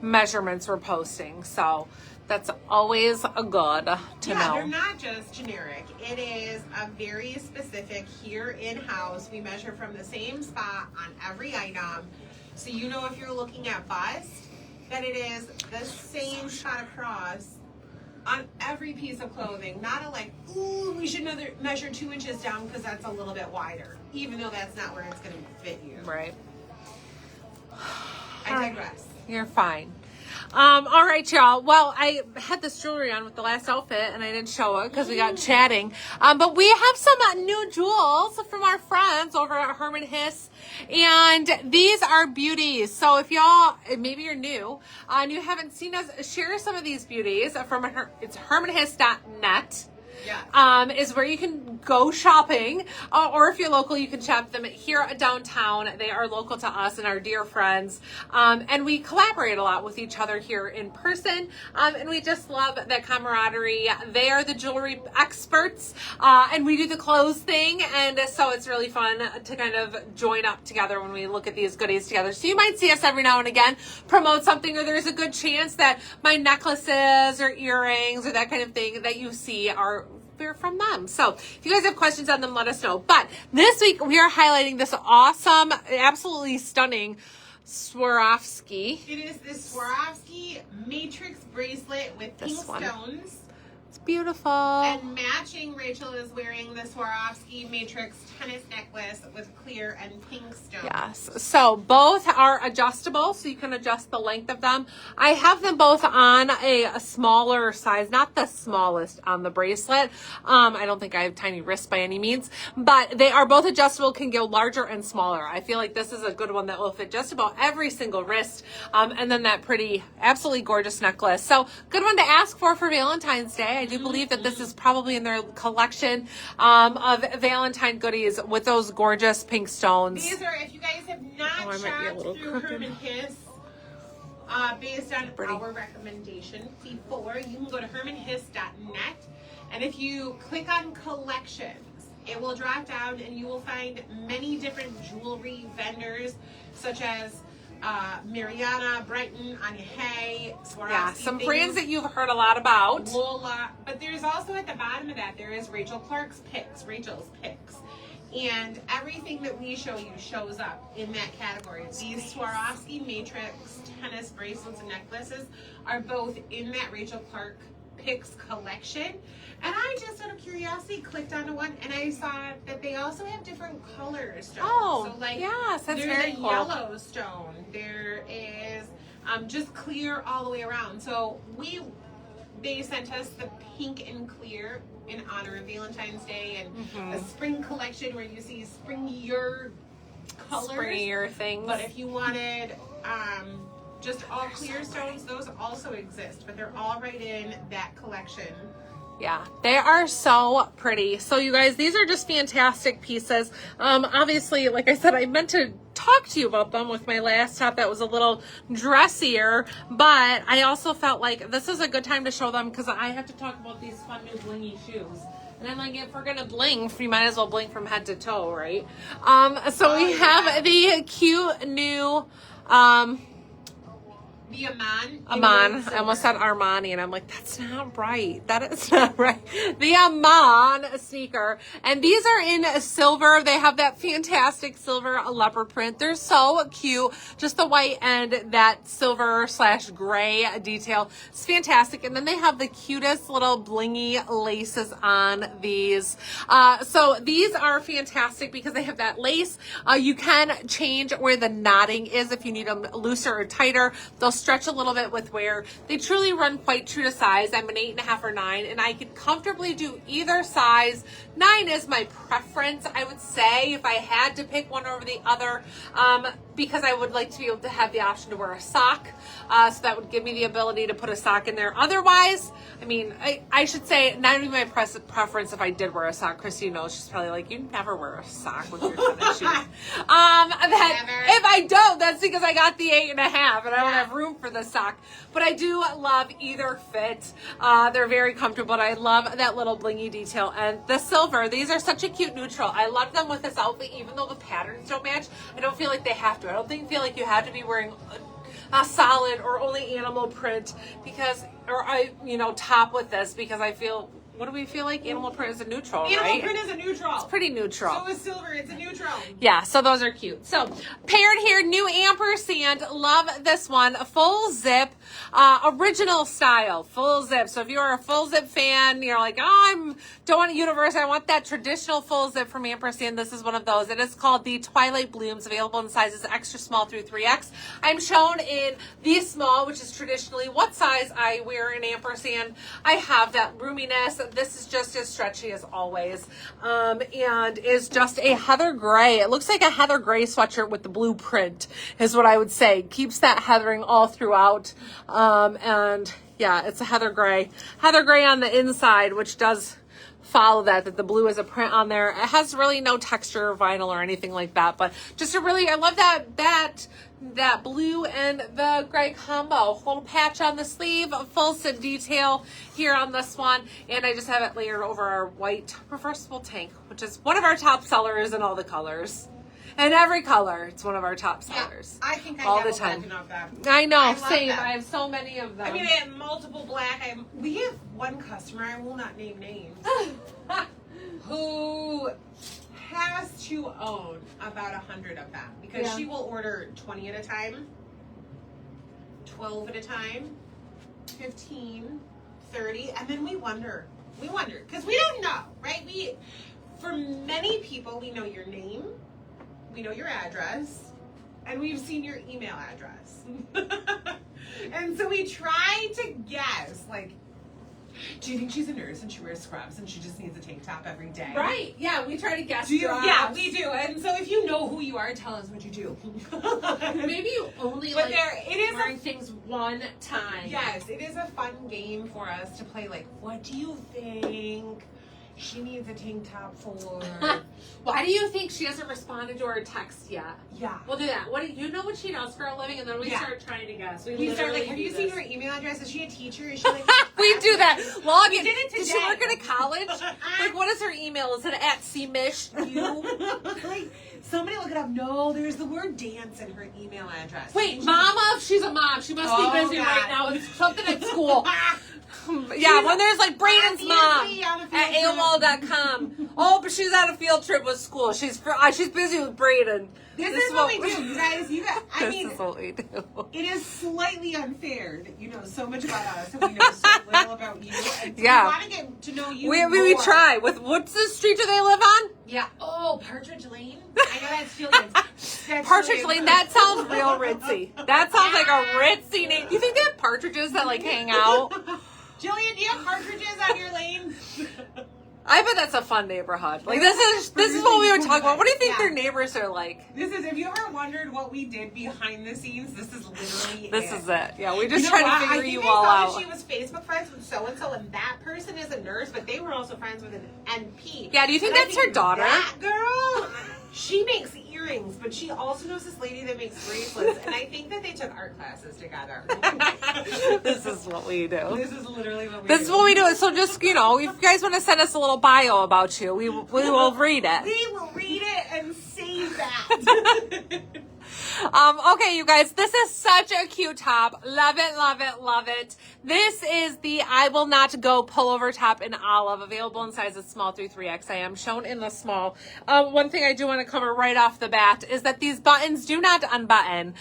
measurements we're posting. So that's always a good to know. They're not just generic. It is a very specific here in-house. We measure from the same spot on every item. So if you're looking at bust, that it is the same shot across on every piece of clothing. Not we should measure 2 inches down because that's a little bit wider, even though that's not where it's going to fit you. Right. I digress. You're fine. All right, y'all. Well, I had this jewelry on with the last outfit, and I didn't show it because we got chatting. But we have some new jewels from our friends over at Herman Hiss, and these are beauties. So if y'all, maybe you're new, and you haven't seen us share some of these beauties from it's hermanhiss.net. is where you can go shopping, or if you're local, you can shop them here downtown. They are local to us and our dear friends, and we collaborate a lot with each other here in person, and we just love that camaraderie. They are the jewelry experts, and we do the clothes thing, and so it's really fun to kind of join up together when we look at these goodies together. So you might see us every now and again promote something, or there's a good chance that my necklaces or earrings or that kind of thing that you see are from them. So if you guys have questions on them, let us know. But this week we are highlighting this awesome, absolutely stunning Swarovski. It is the Swarovski matrix bracelet with pink stones. It's beautiful. And matching, Rachel is wearing the Swarovski matrix tennis necklace with clear and pink stones. Yes. So both are adjustable, so you can adjust the length of them. I have them both on a smaller size, not the smallest on the bracelet. I don't think I have tiny wrists by any means, but they are both adjustable, can go larger and smaller. I feel like this is a good one that will fit just about every single wrist. And then that pretty, absolutely gorgeous necklace. So good one to ask for Valentine's Day. I do believe that this is probably in their collection of Valentine goodies with those gorgeous pink stones. These are, if you guys have not shopped through Herman Hiss, based on our recommendation before, you can go to hermanhiss.net, and if you click on collections, it will drop down and you will find many different jewelry vendors, such as Mariana, Brighton, Anya Hay, Swarovski. Yeah, some brands that you've heard a lot about. Lola. But there's also at the bottom of that, there is Rachel's picks. And everything that we show you shows up in that category. These Swarovski matrix tennis bracelets and necklaces are both in that Rachel Clark Picks collection. And I just, out of curiosity, clicked onto one and I saw that they also have different colors. Oh, so like, yes, that's there's very a cool. yellow stone. There is just clear all the way around. So they sent us the pink and clear in honor of Valentine's Day, and a spring collection where you see springier colors. Springier things. But if you wanted just all clear stones, those also exist, but they're all right in that collection. Yeah, they are so pretty. So you guys, these are just fantastic pieces. Obviously, like I said, I meant to talk to you about them with my last top that was a little dressier, but I also felt like this is a good time to show them because I have to talk about these fun new blingy shoes. And I'm like, if we're gonna bling, we might as well bling from head to toe, right? So we have the cute new the Amman. I almost said Armani, and I'm like, that's not right. That is not right. The Amman sneaker. And these are in silver. They have that fantastic silver leopard print. They're so cute. Just the white and that silver/gray detail. It's fantastic. And then they have the cutest little blingy laces on these. So these are fantastic because they have that lace. You can change where the knotting is if you need them looser or tighter. They'll stretch a little bit with wear. They truly run quite true to size. I'm an 8.5 or 9, and I could comfortably do either size. 9 is my preference, I would say, if I had to pick one over the other, because I would like to be able to have the option to wear a sock. So that would give me the ability to put a sock in there. Otherwise, I mean, I should say, not even my preference if I did wear a sock. Christy knows, she's probably like, you never wear a sock with your tennis shoes. If I don't, that's because I got the 8.5 and I don't have room for the sock. But I do love either fit. They're very comfortable. I love that little blingy detail. And the silver, these are such a cute neutral. I love them with this outfit, even though the patterns don't match. I don't feel like they have to. I don't feel like you have to be wearing a solid or only animal print because, or top with this, because I feel, what do we feel like? Animal print is a neutral, right? Animal print is a neutral. It's pretty neutral. So is silver. It's a neutral. Yeah, so those are cute. So paired here, new ampersand. Love this one. Full zip, original style, full zip. So if you're a full zip fan, you're like, oh, don't want a universe. I want that traditional full zip from ampersand. This is one of those. It is called the Twilight Blooms, available in sizes extra small through 3X. I'm shown in the small, which is traditionally what size I wear in ampersand. I have that roominess. This is just as stretchy as always, and is just a heather gray. It looks like a heather gray sweatshirt with the blue print is what I would say. Keeps that heathering all throughout, and yeah, it's a heather gray on the inside, which does follow that the blue is a print on there. It has really no texture or vinyl or anything like that, but just I love that blue and the gray combo. Little patch on the sleeve, a full sit detail here on this one, and I just have it layered over our white reversible tank, which is one of our top sellers in all the colors. And every color, it's one of our top sellers. Yeah, I think I all have the time. Of them. I know, I same. them. I have so many of them. I mean, I have multiple black. We have one customer, I will not name names, who has to own about 100 of them because she will order 20 at a time, 12 at a time, 15, 30, and then we wonder because we don't know, right? For many people, we know your name, we know your address, and we've seen your email address. And so we try to guess, like, do you think she's a nurse and she wears scrubs and she just needs a tank top every day? Right. Yeah, we try to guess. Yeah, we do. And so if you know who you are, tell us what you do. Maybe you only wearing things one time. Yes, it is a fun game for us to play. Like, what do you think she needs a tank top for? Why do you think she hasn't responded to our text yet? Yeah. We'll do that. What do you know what she does for a living? And then we start trying to guess. We start like, have you seen her email address? Is she a teacher? Is she like we do that. Log in. Did it today. Does she work at a college? Like, what is her email? Is it at CMish? Like, somebody look it up. No, there's the word dance in her email address. Wait, mama? She's a mom. She must be busy right now with something at school. Yeah, when there's like Braden's mom at AOL.com. Oh, but she's on a field trip with school. She's busy with Braden. This is what we do, you guys. This is what we do. It is slightly unfair that you know so much about us and we know so little about you. And we want to get to know you more. We try. What's the street do they live on? Yeah. Oh, Partridge Lane. I know that's Jillian's. Partridge Lane. That sounds real ritzy. That sounds like a ritzy name. Do you think they have partridges that like hang out? Jillian, do you have partridges on your lane? I bet that's a fun neighborhood. Like this is what we would talk about. What do you think their neighbors are like? If you ever wondered what we did behind the scenes, this is literally This is it. Yeah, we just try to figure you all out. out. She was Facebook friends with so-and-so, and that person is a nurse, but they were also friends with an NP. Yeah, do you think that's her daughter? That girl, she makes earrings, but she also knows this lady that makes bracelets, and I think that they took art classes together. This is what we do. This is literally what we do. This is what we do. So just, if you guys want to send us a little bio about you, we will read it. We will read it and save that. Okay, you guys, this is such a cute top. Love it, love it, love it. This is the I Will Not Go pullover top in olive, available in sizes small through 3X. I am shown in the small. One thing I do want to cover right off the bat is that these buttons do not unbutton.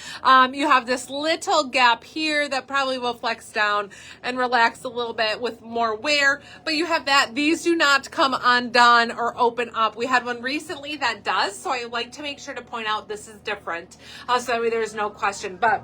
You have this little gap here that probably will flex down and relax a little bit with more wear, but you have that. These do not come undone or open up. We had one recently that does, so I like to make sure to point out this is different. So there's no question, but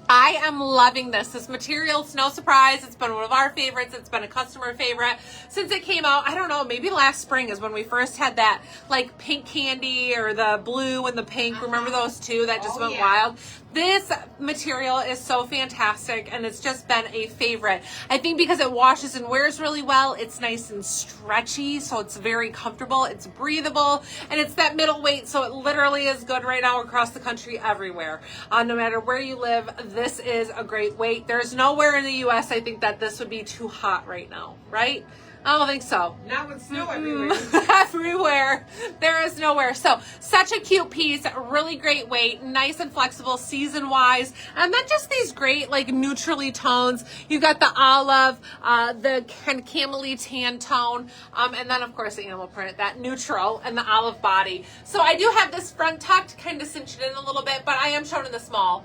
I am loving this. This material, it's no surprise. It's been one of our favorites. It's been a customer favorite since it came out. I don't know, maybe last spring is when we first had that like pink candy or the blue and the pink. Remember those two that just went wild? This material is so fantastic and it's just been a favorite. I think because it washes and wears really well, it's nice and stretchy, so it's very comfortable, it's breathable, and it's that middle weight, so it literally is good right now across the country everywhere. No matter where you live, this is a great weight. There's nowhere in the US I think that this would be too hot right now, right? I don't think so. Not with snow everywhere. Everywhere. There is nowhere. So, such a cute piece. Really great weight. Nice and flexible season-wise. And then just these great, like, neutrally tones. You got the olive, the kind of camely tan tone, and then, of course, the animal print, that neutral, and the olive body. So, I do have this front tucked, kind of cinched in a little bit, but I am shown in the small.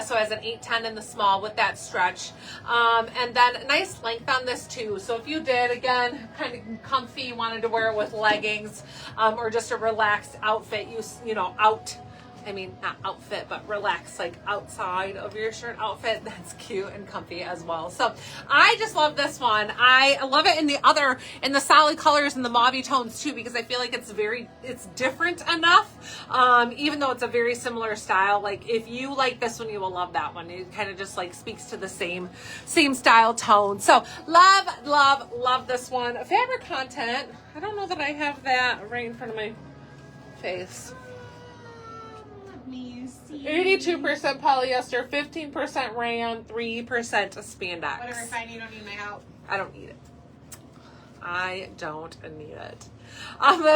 So as an 8-10 in the small with that stretch. And then nice length on this too. So if you did, again, kind of comfy, wanted to wear it with leggings, or just a relaxed outfit, you know, out I mean, not outfit, but relax, like outside of your shirt outfit. That's cute and comfy as well. So I just love this one. I love it in the solid colors and the mauve tones too, because I feel like it's different enough. Even though it's a very similar style, like if you like this one, you will love that one. It kind of just like speaks to the same style tone. So love this one. Fabric content. I don't know that I have that right in front of my face. 82% polyester, 15% rayon, 3% spandex. Whatever, fine, you don't need my help. I don't need it. I don't need it.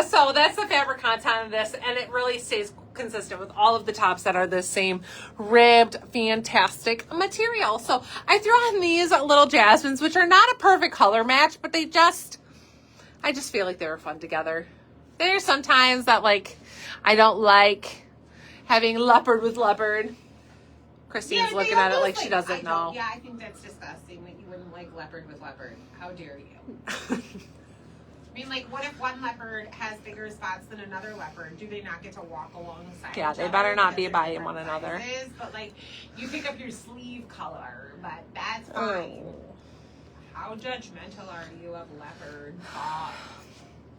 So that's the fabric content of this, and it really stays consistent with all of the tops that are the same ribbed, fantastic material. So I threw on these little jasmines, which are not a perfect color match, but I just feel like they were fun together. There's sometimes that like I don't like having leopard with leopard. Christine's looking at it like she doesn't know. Yeah, I think that's disgusting that you wouldn't like leopard with leopard. How dare you? I mean, like, what if one leopard has bigger spots than another leopard? Do they not get to walk alongside? Yeah, they better not be by one another. But like, you pick up your sleeve color, but that's fine. Oh. How judgmental are you of leopard?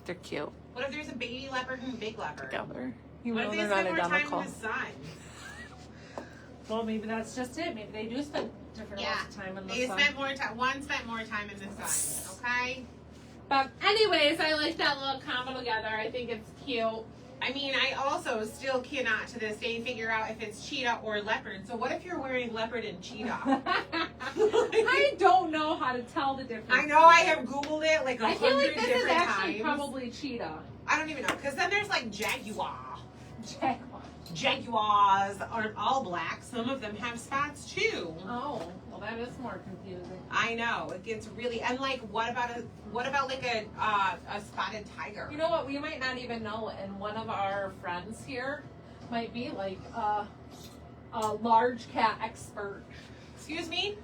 They're cute. What if there's a baby leopard and a big leopard? Together. You What know if they're they not spend more time identical. in the sun? Well, maybe that's just it. Maybe they do spend different amounts of time in the sun. Spent more time. One spent more time in the sun. Okay. But anyways, I like that little combo together. I think it's cute. I mean, I also still cannot to this day figure out if it's cheetah or leopard. So what if you're wearing leopard and cheetah? I don't know how to tell the difference. I know I have Googled it like 100 I feel like this is different actually times. probably cheetah. I don't even know, because then there's like jaguar. Jaguar. Jaguars aren't all black. Some of them have spots too. Oh, well, that is more confusing. I know, it gets really, and like, what about like a spotted tiger? You know what? We might not even know, and one of our friends here might be like a large cat expert. Excuse me?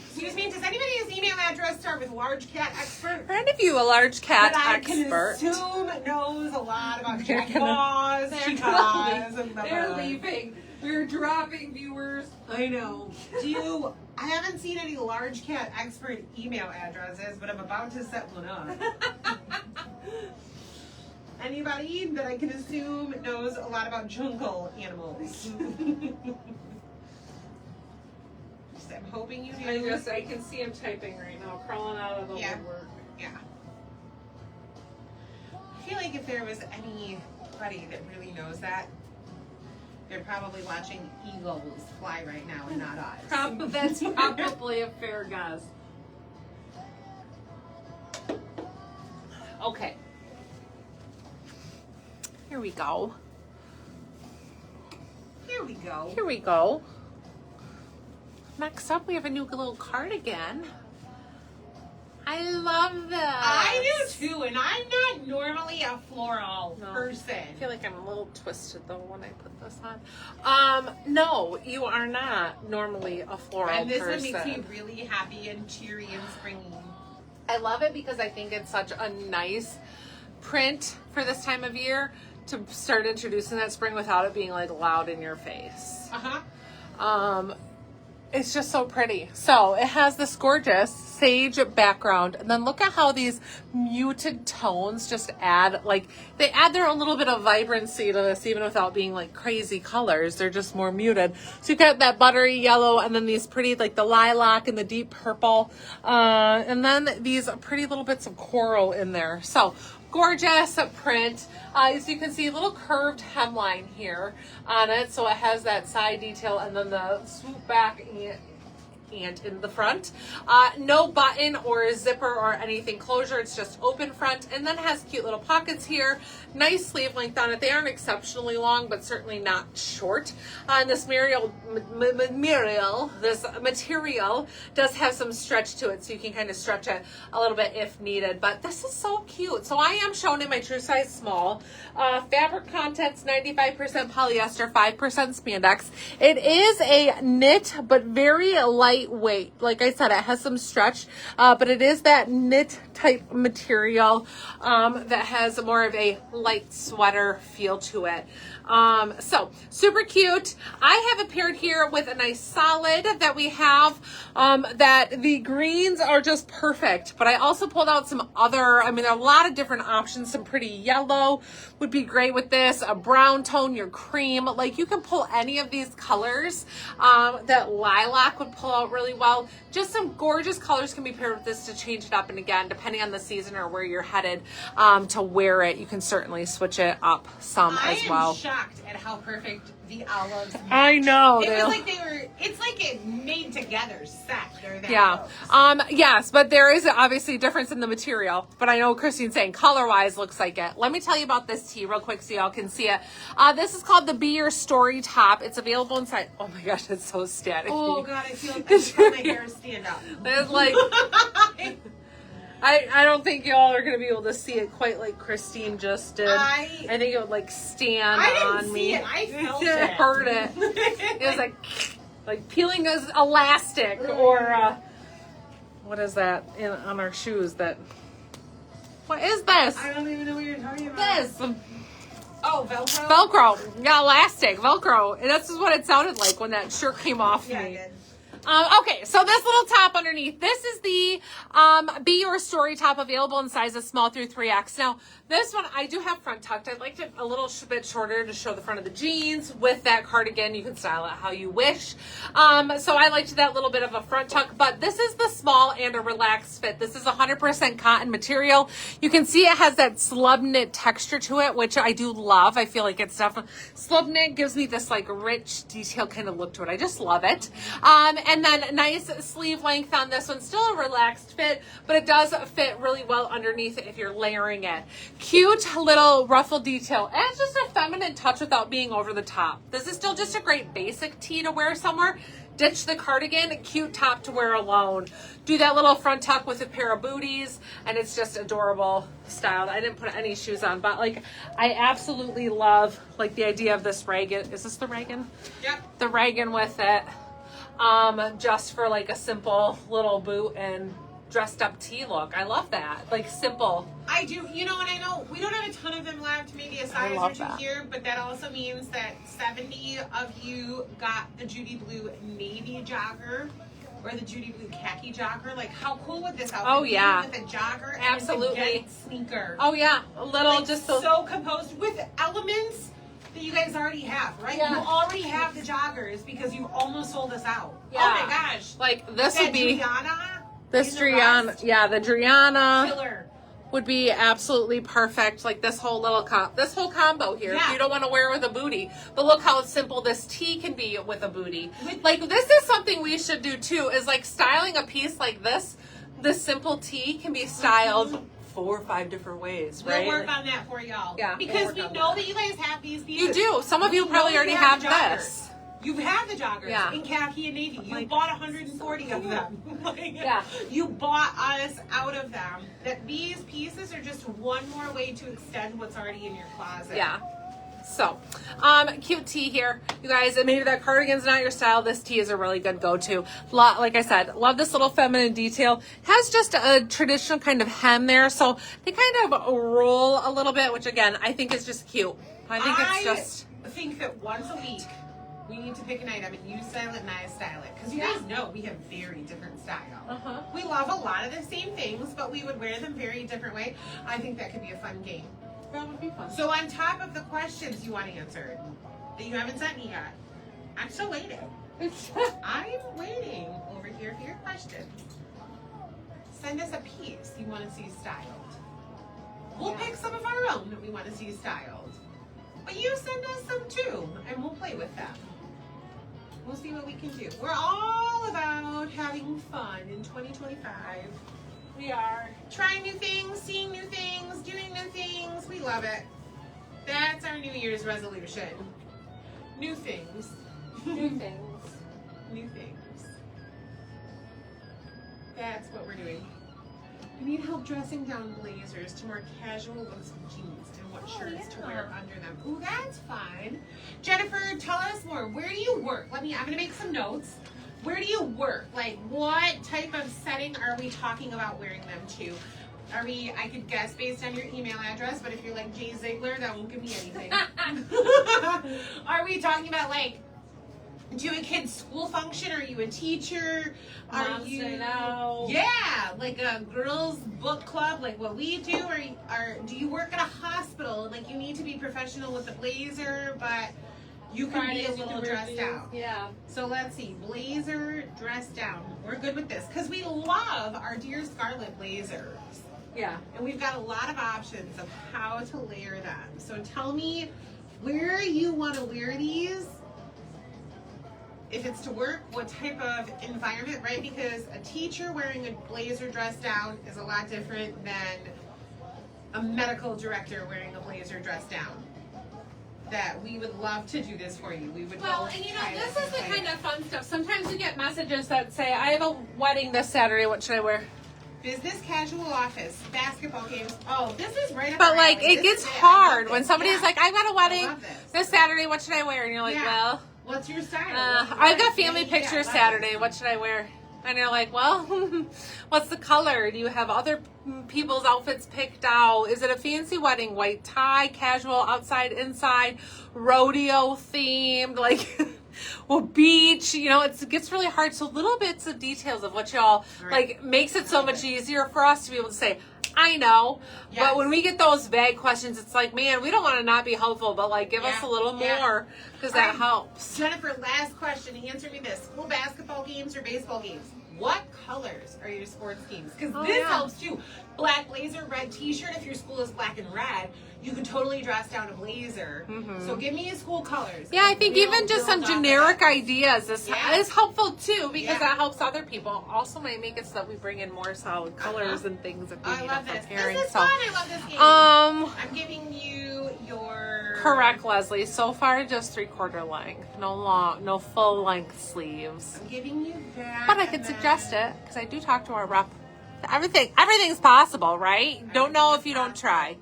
Excuse me, does anybody's email address start with large cat expert? Friend of you, a large cat that expert. I can assume knows a lot about jaguars, cheetahs, and blah, they're blah. leaving. We're dropping viewers. I know. I haven't seen any large cat expert email addresses, but I'm about to set one up. Anybody that I can assume knows a lot about jungle animals. I'm hoping you do. I can see him typing right now, crawling out of the woodwork. Yeah. I feel like if there was anybody that really knows that, they're probably watching eagles fly right now and not us. That's probably a fair guess. Okay. Here we go. Here we go. Here we go. Next up, we have a new little cardigan. I love this. I do too, and I'm not normally a floral person. I feel like I'm a little twisted though when I put this on. No, you are not normally a floral person. And this one makes me really happy and cheery and springy. I love it because I think it's such a nice print for this time of year to start introducing that spring without it being like loud in your face. It's just so pretty. So it has this gorgeous sage background, and then look at how these muted tones just add, like, they add their own little bit of vibrancy to this, even without being like crazy colors. They're just more muted. So you've got that buttery yellow, and then these pretty, like the lilac and the deep purple, and then these pretty little bits of coral in there. So gorgeous print. As you can see, a little curved hemline here on it, so it has that side detail, and then the swoop back and in the front. No button or zipper or anything closure. It's just open front, and then has cute little pockets here. Nice sleeve length on it. They aren't exceptionally long, but certainly not short. And this material does have some stretch to it, so you can kind of stretch it a little bit if needed. But this is so cute. So I am shown in my true size small. Fabric contents 95% polyester, 5% spandex. It is a knit, but very light lightweight. Like I said, it has some stretch, but it is that knit type material that has more of a light sweater feel to it. So super cute. I have a paired here with a nice solid that we have, that the greens are just perfect, but I also pulled out some other, I mean, there are a lot of different options. Some pretty yellow would be great with this, a brown tone, your cream, like you can pull any of these colors. That lilac would pull out really well. Just some gorgeous colors can be paired with this to change it up. And again, depending on the season or where you're headed to wear it, you can certainly switch it up some as well. I am shocked at how perfect the olives match. I know. It was like it's like it made together set. Yeah. Yes, but there is obviously a difference in the material. But I know Christine's saying color-wise looks like it. Let me tell you about this tee real quick so y'all can see it. This is called the Be Your Story top. It's available inside. Oh my gosh, it's so static. Oh God, I feel my hair stand up. It's like... I don't think y'all are going to be able to see it quite like Christine just did. I think it would like stand on me. I felt it. it. Heard it. It was like peeling as elastic or what is that on our shoes that... What is this? I don't even know what you're talking about. This. Oh, Velcro? Velcro. Yeah, elastic. Velcro. And this is what it sounded like when that shirt came off me. It did. Okay, so this little top underneath, this is the Be Your Story top, available in sizes small through 3X. Now, this one I do have front tucked. I liked it a little bit shorter to show the front of the jeans. With that cardigan, you can style it how you wish. So I liked that little bit of a front tuck, but this is the small and a relaxed fit. This is 100% cotton material. You can see it has that slub knit texture to it, which I do love. I feel like it's definitely, slub knit gives me this like rich detail kind of look to it. I just love it. And then nice sleeve length on this one. Still a relaxed fit, but it does fit really well underneath if you're layering it. Cute little ruffle detail. And it's just a feminine touch without being over the top. This is still just a great basic tee to wear somewhere. Ditch the cardigan, cute top to wear alone. Do that little front tuck with a pair of booties, and it's just adorable styled. I didn't put any shoes on, but like I absolutely love like the idea of this Reagan. Is this the Reagan? Yep. The Reagan with it. Just for like a simple little boot and dressed up tee look. I love that. Like simple. I do, and I know we don't have a ton of them left, maybe a size or two here, but that also means that 70 of you got the Judy Blue navy jogger or the Judy Blue khaki jogger. Like, how cool would this outfit be with a jogger Absolutely. and a sneaker? Oh yeah, a little like, just so composed with elements that you guys already have, right? Yeah. You already have the joggers because you almost sold us out. Yeah. Oh my gosh. Like this would be the Driana killer. would be absolutely perfect. Like this whole little combo here. Yeah. You don't want to wear with a booty, but look how simple this tee can be with a booty. Like this is something we should do too. Is like styling a piece like this. This simple tee can be styled 4 or 5 different ways, right? We'll work on that for y'all. Yeah, because we know that you guys have these pieces. You do. Some of you probably already have this. You have the joggers in khaki and navy. You bought 140 of them. You bought us out of them. That these pieces are just one more way to extend what's already in your closet. Yeah. So, cute tee here. You guys, maybe that cardigan's not your style. This tee is a really good go-to. Like I said, love this little feminine detail. Has just a traditional kind of hem there. So they kind of roll a little bit, which again, I think is just cute. I think that once a week, we need to pick an item and you style it and I style it. Because you guys know we have very different style. We love a lot of the same things, but we would wear them very different way. I think that could be a fun game. That would be fun. So on top of the questions you want answered that you haven't sent me yet, I'm still waiting. I'm waiting over here for your questions. Send us a piece you want to see styled. We'll pick some of our own that we want to see styled. But you send us some too, and we'll play with them. We'll see what we can do. We're all about having fun in 2025. We are trying new things, seeing new things, doing new things. We love it. That's our New Year's resolution. New things. New things. New things. That's what we're doing. We need help dressing down blazers to more casual looks of jeans and what shirts to wear under them. Ooh, that's fun. Jennifer, tell us more. Where do you work? I'm gonna make some notes. where do you work? Like, what type of setting are we talking about wearing them to? I could guess based on your email address, but if you're like Jay Ziegler, that won't give me anything. Are we talking about like, do a kid's school function? Are you a teacher? Mom's night out. Yeah, like a girls' book club, like what we do? Do you work at a hospital? Like, you need to be professional with the blazer, but you can be a little dressed out. Yeah. So let's see, blazer, dressed down. We're good with this because we love our Dear Scarlet blazers. Yeah. And we've got a lot of options of how to layer them. So tell me where you want to wear these. If it's to work, what type of environment, right? Because a teacher wearing a blazer dressed down is a lot different than a medical director wearing a blazer dressed down. That we would love to do this for you. We would Well, and this is the kind of fun stuff. Sometimes we get messages that say, I have a wedding this Saturday, what should I wear? Business casual office, basketball games. Oh, this is right up But our like, alley. it This gets is I hard love when this. somebody's like, I've got a I wedding love this Saturday, what should I wear? And you're like, Yeah. well, What's your style? I've got family Yeah, pictures love Saturday, it. what should I wear? And you're like, well, what's the color? Do you have other people's outfits picked out? Is it a fancy wedding? White tie, casual, outside, inside, rodeo themed, like, well, beach, it gets really hard. So little bits of details of what y'all, like, makes it so much easier for us to be able to say, I know. Yes. But when we get those vague questions, it's like, man, we don't want to not be helpful, but like, give us a little more because that helps. Jennifer, last question. Answer me this. School basketball games or baseball games? What colors are your sports teams? Because this helps too. Black blazer, red t-shirt. If your school is black and red, you can totally dress down a blazer. So give me your school colors. Yeah, I think even just some generic ideas is helpful too, because that helps other people. Also might make it so that we bring in more solid colors and things if we need love it this. preparing. This is So, fun. I love this game. I'm giving you your... correct, Leslie. So far, just 3/4 length. No full length sleeves. I'm giving you that. But I could suggest it because I do talk to our rep. Everything's possible, right? Don't know if you don't try.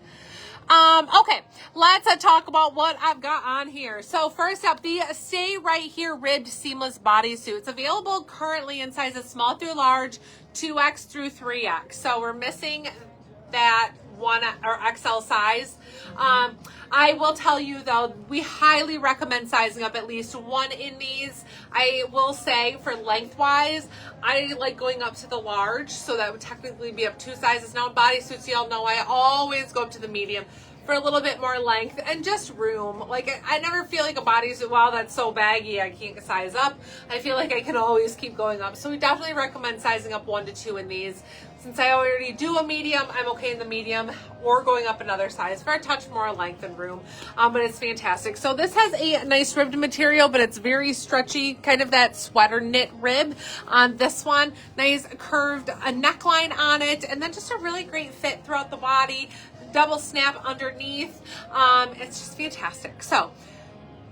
Okay, let's talk about what I've got on here. So first up, the Stay Right Here ribbed seamless bodysuits, available currently in sizes small through large, 2X through 3X. So we're missing that 1 or XL size. I will tell you though, we highly recommend sizing up at least 1 in these. I will say for lengthwise, I like going up to the large, so that would technically be up 2 sizes. Now in bodysuits, y'all know I always go up to the medium for a little bit more length and just room. Like, I never feel like a bodysuit, wow, that's so baggy, I can't size up. I feel like I can always keep going up. So we definitely recommend sizing up 1 to 2 in these. Since I already do a medium, I'm okay in the medium or going up another size for a touch more length and room. But it's fantastic. So this has a nice ribbed material, but it's very stretchy, kind of that sweater knit rib on this one. Nice curved neckline on it, and then just a really great fit throughout the body. Double snap underneath. It's just fantastic. So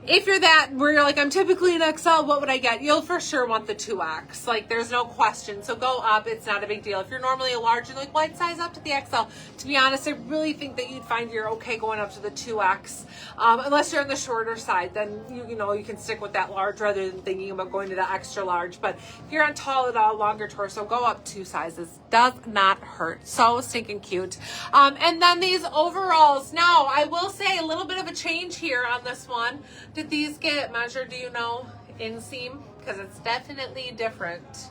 if you're where you're like, I'm typically an XL, what would I get? You'll for sure want the 2X. Like, there's no question. So go up. It's not a big deal. If you're normally a large, you're like, well, I'd size up to the XL. To be honest, I really think that you'd find you're okay going up to the 2X. Unless you're on the shorter side, then you can stick with that large rather than thinking about going to the extra large. But if you're on tall at all, longer torso, go up 2 sizes. Does not hurt. So stinking cute. And then these overalls. Now, I will say a little bit of a change here on this one. Did these get measured, do you know, inseam? Because it's definitely different.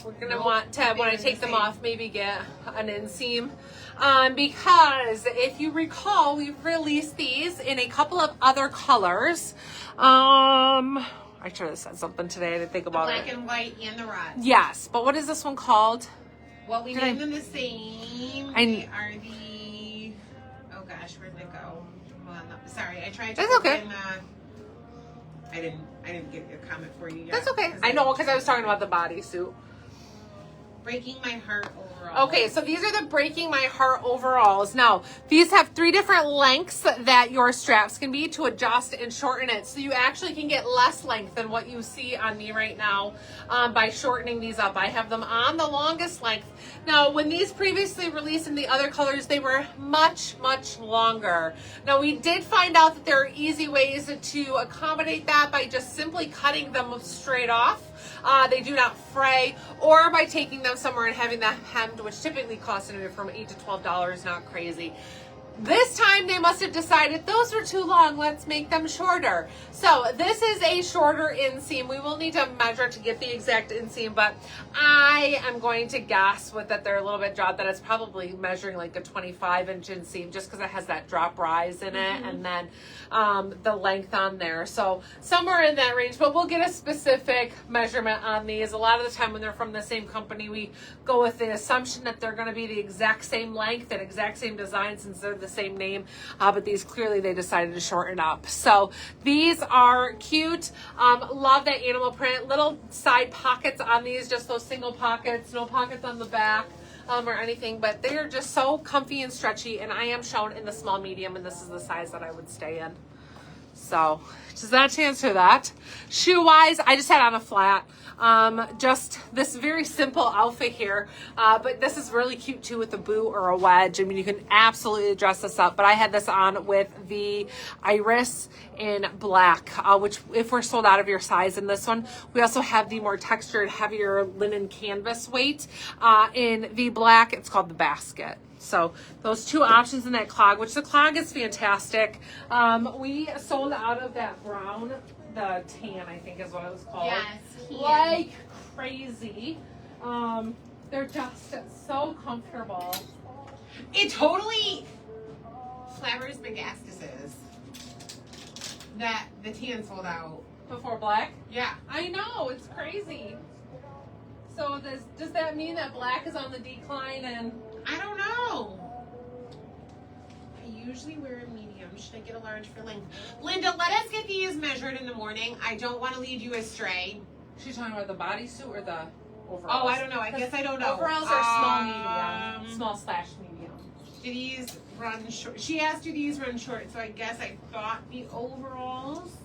We're going to want to, when I take them off, maybe get an inseam. Because if you recall, we've released these in a couple of other colors. I should have said something today. I didn't think about it. Black and white and the red. Yes, but what is this one called? Well, we named them the same. They are the... Oh gosh, where did it go? Well, sorry, I tried to... That's okay. I didn't get a comment for you yet. That's okay. I know, because I was talking about the bodysuit. Breaking My Heart overalls. Okay, so these are the Breaking My Heart overalls. Now, these have 3 different lengths that your straps can be to adjust and shorten it. So you actually can get less length than what you see on me right now by shortening these up. I have them on the longest length. Now, when these previously released in the other colors, they were much, much longer. Now, we did find out that there are easy ways to accommodate that by just simply cutting them straight off. They do not fray, or by taking them somewhere and having them hemmed, which typically costs anywhere from $8 to $12, not crazy. This time they must have decided those were too long, let's make them shorter. So this is a shorter inseam. We will need to measure to get the exact inseam, but I am going to guess with that they're a little bit dropped, that it's probably measuring like a 25-inch inseam, just because it has that drop rise in it, and then the length on there. So somewhere in that range, but we'll get a specific measurement on these. A lot of the time when they're from the same company, we go with the assumption that they're going to be the exact same length and exact same design, since they're the same name, but these clearly they decided to shorten up. So these are cute. Love that animal print. Little side pockets on these, just those single pockets, no pockets on the back or anything, but they are just so comfy and stretchy, and I am shown in the small medium, and this is the size that I would stay in. So does that answer that? Shoe wise, I just had on a flat. Just this very simple outfit here, but this is really cute too with a boot or a wedge. I mean, you can absolutely dress this up, but I had this on with the iris in black, which if we're sold out of your size in this one, we also have the more textured, heavier linen canvas weight in the black. It's called the basket. So those two options in that clog, which the clog is fantastic. We sold out of that brown, the tan, I think is what it was called. Yes, tan. Like crazy. They're just so comfortable. It totally flabbergasted that the tan sold out. Before black? Yeah. I know, it's crazy. So does that mean that black is on the decline? And I don't know. I usually wear a medium. Should I get a large for length? Linda, let us get these measured in the morning. I don't want to lead you astray. she's talking about the bodysuit or the overalls? Oh, I don't know. I guess I don't know. Overalls are small medium. Small/medium. Do these run short? She asked, do these run short? So I guess I thought the overalls.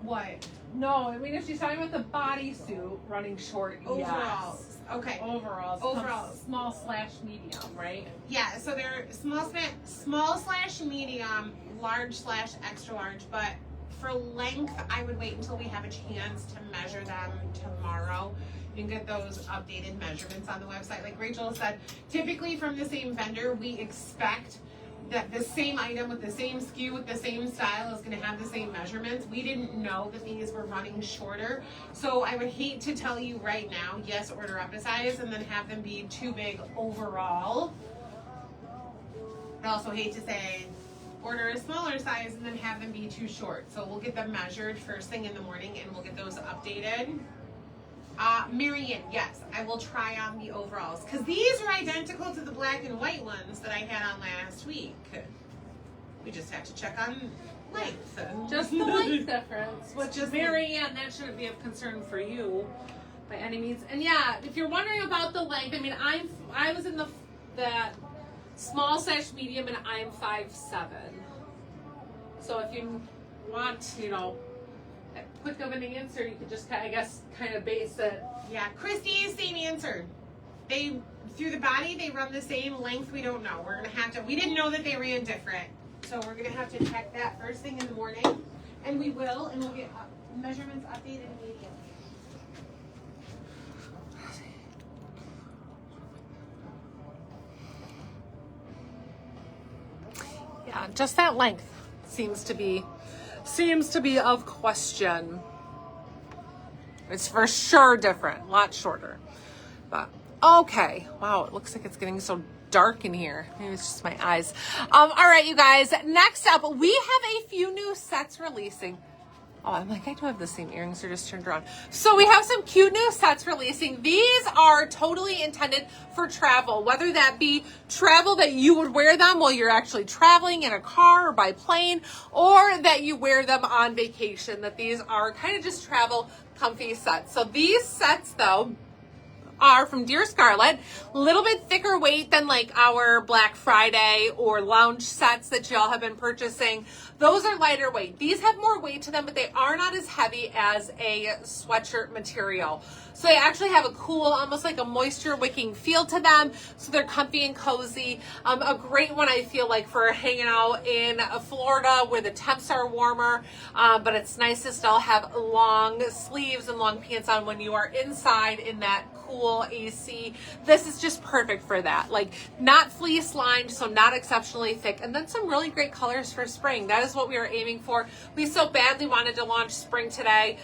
What? No, I mean, if she's talking about the bodysuit running short, Overalls. yes. Okay. Overalls. Overalls. Small/medium, right? Yeah, so they're small/medium, large/extra large, but for length, I would wait until we have a chance to measure them tomorrow. You can get those updated measurements on the website. Like Rachel said, typically from the same vendor, we expect that the same item with the same SKU with the same style is going to have the same measurements. We didn't know that these were running shorter, so I would hate to tell you right now, yes, order up a size and then have them be too big overall. I'd also hate to say order a smaller size and then have them be too short. So we'll get them measured first thing in the morning and we'll get those updated. Marianne, yes, I will try on the overalls because these are identical to the black and white ones that I had on last week. We just have to check on length. Just the length difference, which Just is Marianne, that shouldn't be of concern for you by any means. And yeah, if you're wondering about the length, I mean, I was in the small/medium and I'm 5'7". So if you want, quick of an answer, you could just, I guess, kind of base it. Yeah, Christy, same answer. They, through the body, they run the same length. We don't know. We're going to have to, we didn't know that they ran different. So we're going to have to check that first thing in the morning. And we will, and we'll get measurements updated immediately. Yeah, just that length seems to be of question. It's for sure different, a lot shorter. But okay, wow, it looks like it's getting so dark in here. Maybe it's just my eyes. All right, you guys. Next up, we have a few new sets releasing. Oh, I'm like, I do have the same earrings, they're just turned around. So we have some cute new sets releasing. These are totally intended for travel, whether that be travel that you would wear them while you're actually traveling in a car or by plane, or that you wear them on vacation, that these are kind of just travel comfy sets. So these sets, though, are from Dear Scarlett. A little bit thicker weight than like our Black Friday or lounge sets that y'all have been purchasing. Those are lighter weight. These have more weight to them, but they are not as heavy as a sweatshirt material. So they actually have a cool, almost like a moisture wicking feel to them. So they're comfy and cozy. A great one, I feel like, for hanging out in Florida where the temps are warmer. But it's nice to still have long sleeves and long pants on when you are inside in that cool AC. This is just perfect for that. Like, not fleece lined, so not exceptionally thick. And then some really great colors for spring. That is what we were aiming for. We so badly wanted to launch spring today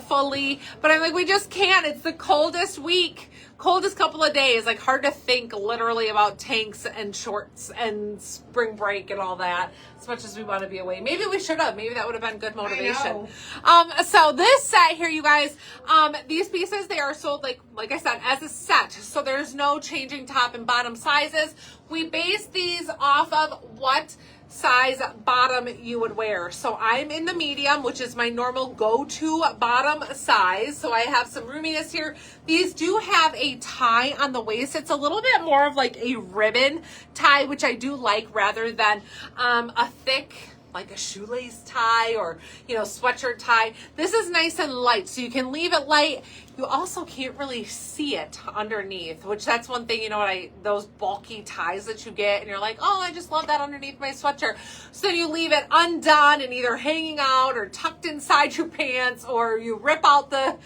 fully, but I'm like, we just can't. It's the coldest week, coldest couple of days. Like, hard to think literally about tanks and shorts and spring break and all that, as much as we want to be away. Maybe we should have. Maybe that would have been good motivation. So this set here, you guys, these pieces, they are sold like I said, as a set. So there's no changing top and bottom sizes. We base these off of what size bottom you would wear. So I'm in the medium, which is my normal go-to bottom size. So I have some roominess here. These do have a tie on the waist. It's a little bit more of like a ribbon tie, which I do like, rather than a thick, like a shoelace tie or, you know, sweatshirt tie. This is nice and light, so you can leave it light. You also can't really see it underneath, which that's one thing, you know, those bulky ties that you get and you're like, oh, I just love that underneath my sweatshirt. So you leave it undone and either hanging out or tucked inside your pants, or you rip out the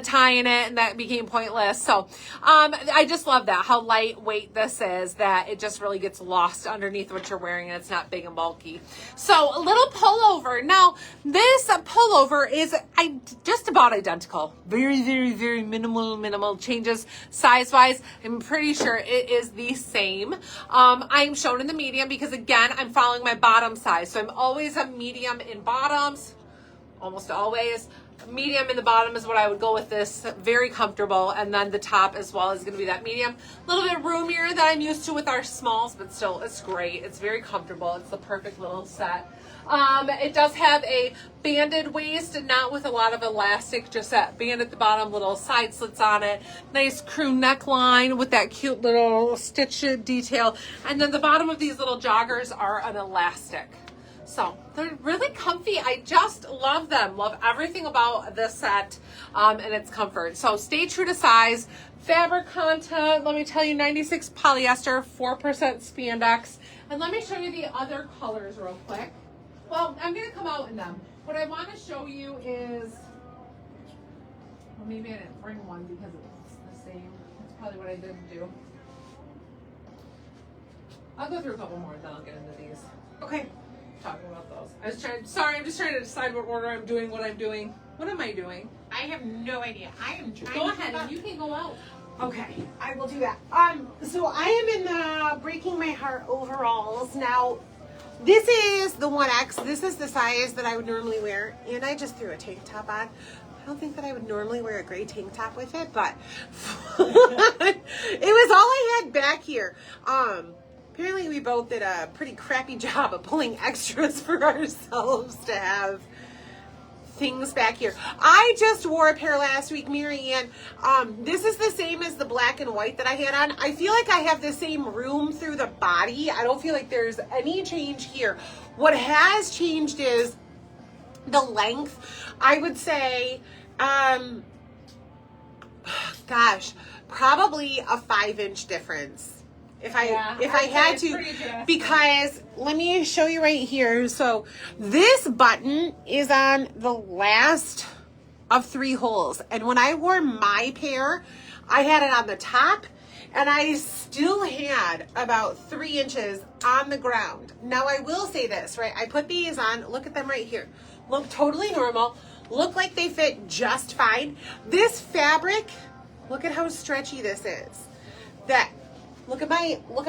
tie in it, and that became pointless. So I just love that, how lightweight this is, that it just really gets lost underneath what you're wearing and it's not big and bulky. So a little pullover. Now this pullover is just about identical. Very, very, very minimal changes size-wise. I'm pretty sure it is the same. I'm shown in the medium because, again, I'm following my bottom size. So I'm always a medium in bottoms, almost always. Medium in the bottom is what I would go with this. Very comfortable. And then the top as well is going to be that medium. A little bit roomier than I'm used to with our smalls, but still, it's great. It's very comfortable. It's the perfect little set. It does have a banded waist, and not with a lot of elastic, just that band at the bottom, little side slits on it. Nice crew neckline with that cute little stitch detail. And then the bottom of these little joggers are an elastic. So they're really comfy. I just love them. Love everything about this set and its comfort. So stay true to size. Fabric content, let me tell you, 96 polyester, 4% spandex. And let me show you the other colors real quick. Well, I'm going to come out in them. What I want to show you is, well, maybe I didn't bring one because it's the same. That's probably what I didn't do. I'll go through a couple more and then I'll get into these. Okay. Talking about those. I'm just trying to decide what order I'm doing, what I'm doing. What am I doing? I have no idea. I am trying Go to ahead, and you can go out. Okay, I will do that. So I am in the Breaking My Heart overalls. Now, this is the 1X. This is the size that I would normally wear. And I just threw a tank top on. I don't think that I would normally wear a gray tank top with it, but it was all I had back here. Apparently we both did a pretty crappy job of pulling extras for ourselves to have things back here. I just wore a pair last week, Mary Ann. This is the same as the black and white that I had on. I feel like I have the same room through the body. I don't feel like there's any change here. What has changed is the length. I would say, gosh, probably a 5-inch difference. If I had to, because let me show you right here. So this button is on the last of 3 holes. And when I wore my pair, I had it on the top and I still had about 3 inches on the ground. Now I will say this, right? I put these on, look at them right here. Look totally normal. Look like they fit just fine. This fabric, look at how stretchy this is. Look at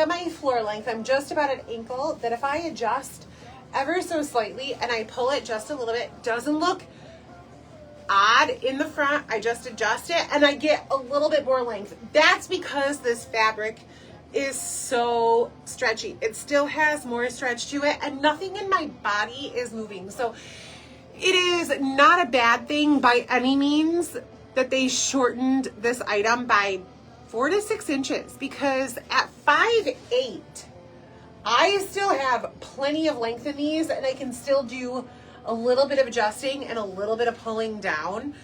my floor length. I'm just about at ankle. That if I adjust ever so slightly and I pull it just a little bit, doesn't look odd in the front. I just adjust it and I get a little bit more length. That's because this fabric is so stretchy. It still has more stretch to it and nothing in my body is moving. So it is not a bad thing by any means. that they shortened this item by 4 to 6 inches, because at 5'8", I still have plenty of length in these, and I can still do a little bit of adjusting and a little bit of pulling down.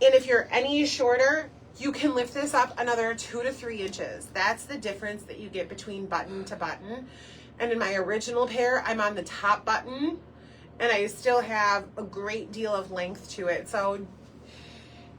And if you're any shorter, you can lift this up another 2 to 3 inches. That's the difference that you get between button to button. And in my original pair, I'm on the top button, and I still have a great deal of length to it. So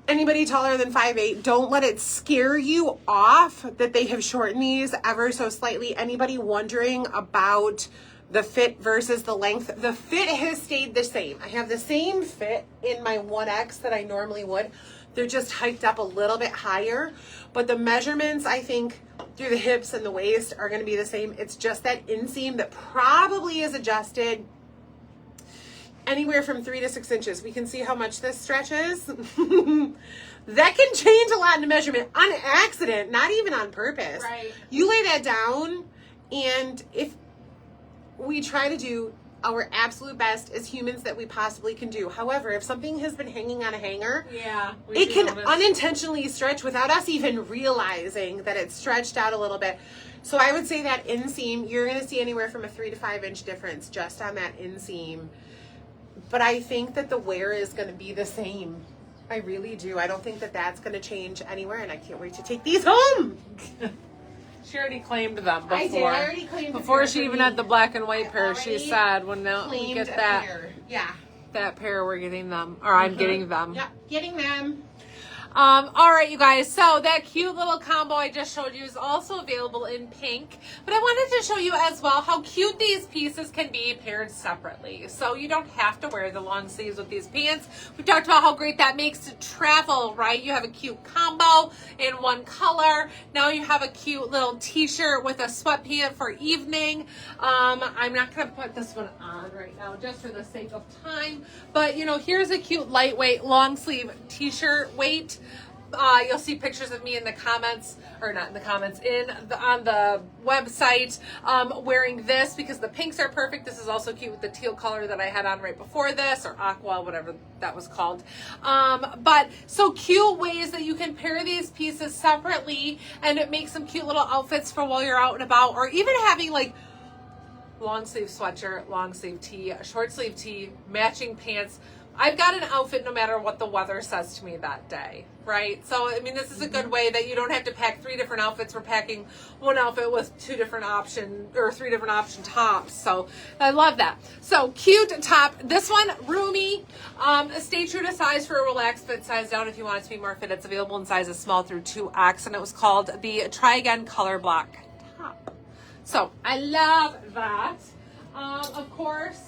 anybody taller than 5'8", don't let it scare you off that they have shortened these ever so slightly. Anybody wondering about the fit versus the length, the fit has stayed the same. I have the same fit in my 1X that I normally would. They're just hiked up a little bit higher, but the measurements, I think, through the hips and the waist are going to be the same. It's just that inseam that probably is adjusted anywhere from 3 to 6 inches. We can see how much this stretches. That can change a lot in the measurement on accident, not even on purpose. Right. You lay that down, and if we try to do our absolute best as humans that we possibly can do. However, if something has been hanging on a hanger, yeah, it can unintentionally stretch without us even realizing that it's stretched out a little bit. So I would say that inseam, you're going to see anywhere from a 3 to 5 inch difference just on that inseam. But I think that the wear is going to be the same. I really do. I don't think that that's going to change anywhere, and I can't wait to take these home. She already claimed them before. I did. I already claimed before she even had the black and white pair. She said, "When we get that that pair, we're getting them, or I'm getting them." Yeah, getting them. All right, you guys. So that cute little combo I just showed you is also available in pink. But I wanted to show you as well how cute these pieces can be paired separately. So you don't have to wear the long sleeves with these pants. We've talked about how great that makes to travel, right? You have a cute combo in one color. Now you have a cute little t-shirt with a sweatpant for evening. I'm not going to put this one on right now just for the sake of time. But, you know, here's a cute lightweight long sleeve t-shirt weight. You'll see pictures of me in the comments, or not in the comments, on the website wearing this because the pinks are perfect. This is also cute with the teal color that I had on right before this, or aqua, whatever that was called. But so cute ways that you can pair these pieces separately, and it makes some cute little outfits for while you're out and about, or even having like long sleeve sweatshirt, long sleeve tee, short sleeve tee, matching pants. I've got an outfit no matter what the weather says to me that day, right? So, I mean, this is a good way that you don't have to pack 3 different outfits. We're packing one outfit with 3 different option tops. So I love that. So cute top. This one, roomy. Stay true to size for a relaxed fit, size down if you want it to be more fit. It's available in sizes small through 2X, and it was called the Try Again Color Block top. So I love that. Of course,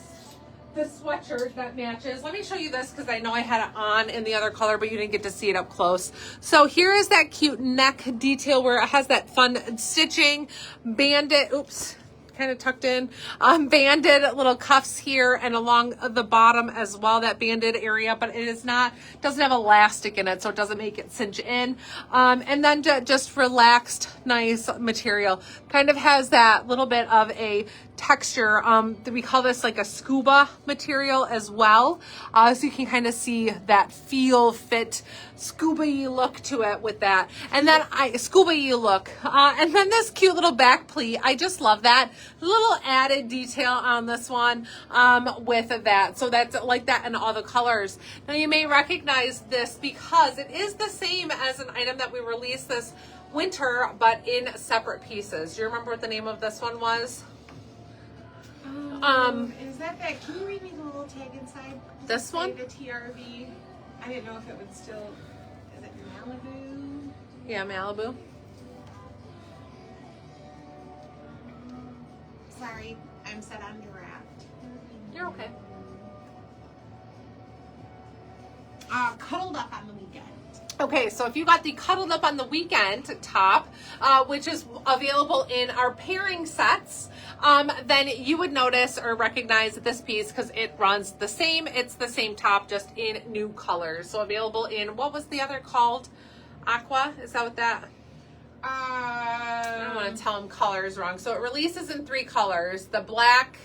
the sweatshirt that matches. Let me show you this because I know I had it on in the other color, but you didn't get to see it up close. So here is that cute neck detail where it has that fun stitching, banded, oops, kind of tucked in, banded little cuffs here and along the bottom as well, that banded area, but it is not, doesn't have elastic in it, so it doesn't make it cinch in. And then just relaxed, nice material. Kind of has that little bit of a texture. We call this like a scuba material as well. So you can kind of see that feel, fit, scuba-y look to it with that. And then scuba-y look. And then this cute little back pleat. I just love that. Little added detail on this one with that. So that's like that in all the colors. Now you may recognize this because it is the same as an item that we released this winter, but in separate pieces. Do you remember what the name of this one was? Is that? Can you read me the little tag inside? This one? The TRV. I didn't know if it would still. Is it Malibu? Yeah, Malibu. Sorry, I'm set on draft. You're okay. Cuddled up on the weekend. Okay, so if you got the Cuddled Up on the Weekend top, which is available in our pairing sets, then you would notice or recognize this piece because it runs the same. It's the same top, just in new colors. So available in, what was the other called? Aqua? Is that what that? I don't want to tell them colors wrong. So it releases in 3 colors. The black,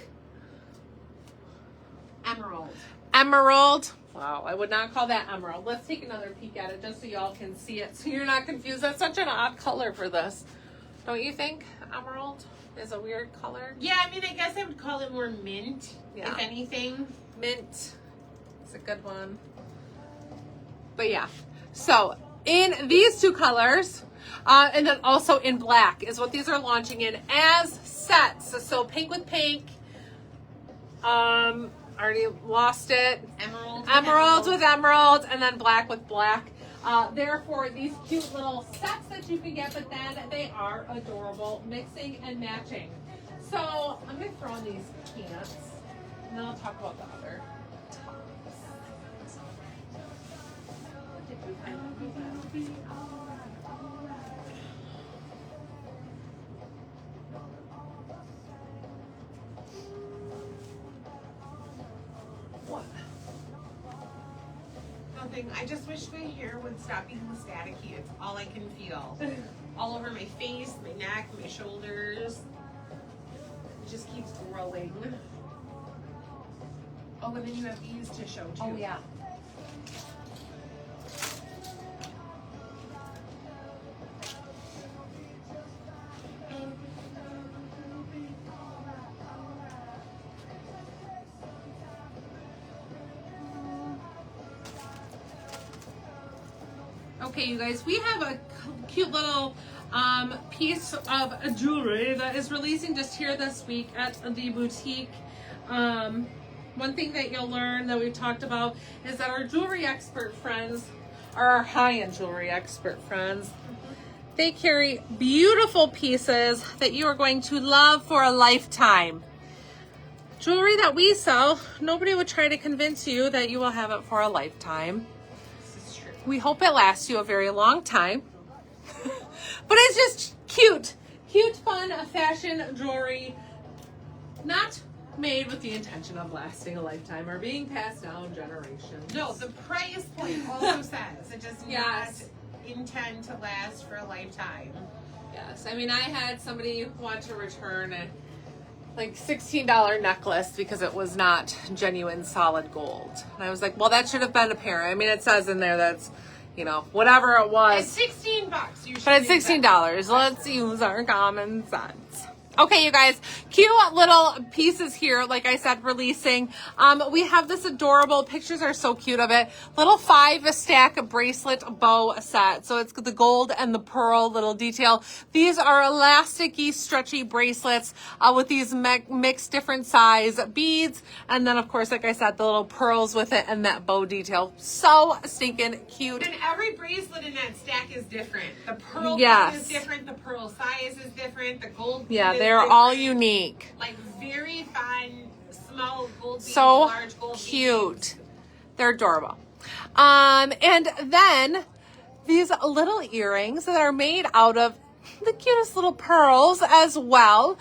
emerald. emerald, Wow, I would not call that emerald. Let's take another peek at it just so y'all can see it, so you're not confused. That's such an odd color for this. Don't you think? Emerald is a weird color. Yeah, I mean, I guess I would call it more mint, Yeah. if anything. Mint. It's a good one. But yeah, so in these two colors, and then also in black is what these are launching in as sets. So pink with pink. Already lost it. Emeralds with emeralds, and then black with black. Therefore, these cute little sets that you can get, but then they are adorable, mixing and matching. So I'm going to throw in these peanuts, and then I'll talk about the other tops. What? Nothing. I just wish my hair would stop being staticky. It's all I can feel. All over my face, my neck, my shoulders. It just keeps growing. Oh, and then you have these to show too. Oh, yeah. Okay, you guys, we have a cute little piece of jewelry that is releasing just here this week at the boutique. One thing that you'll learn that we've talked about is that our jewelry expert friends, our high-end jewelry expert friends, they carry beautiful pieces that you are going to love for a lifetime. Jewelry that we sell, nobody would try to convince you that you will have it for a lifetime. We hope it lasts you a very long time. But it's just cute. Cute, fun, fashion jewelry. Not made with the intention of lasting a lifetime or being passed down generations. No, the price point also says it does not intend to last for a lifetime. Yes. I mean, I had somebody want to return a like $16 necklace because it was not genuine solid gold. And I was like, well, that should have been apparent. I mean, it says in there that's, you know, whatever it was. It's $16. But it's $16. Let's use our common sense. Okay, you guys, cute little pieces here, like I said, releasing. We have this adorable, pictures are so cute of it, little 5-stack bracelet bow set. So it's the gold and the pearl little detail. These are elasticy, stretchy bracelets with these mixed different size beads. And then, of course, like I said, the little pearls with it and that bow detail. So stinking cute. And every bracelet in that stack is different. The pearl is different, the pearl size is different, the gold is they're all unique. Like very fine, small gold beads, so large gold cute. Beads. They're adorable. And then these little earrings that are made out of the cutest little pearls as well,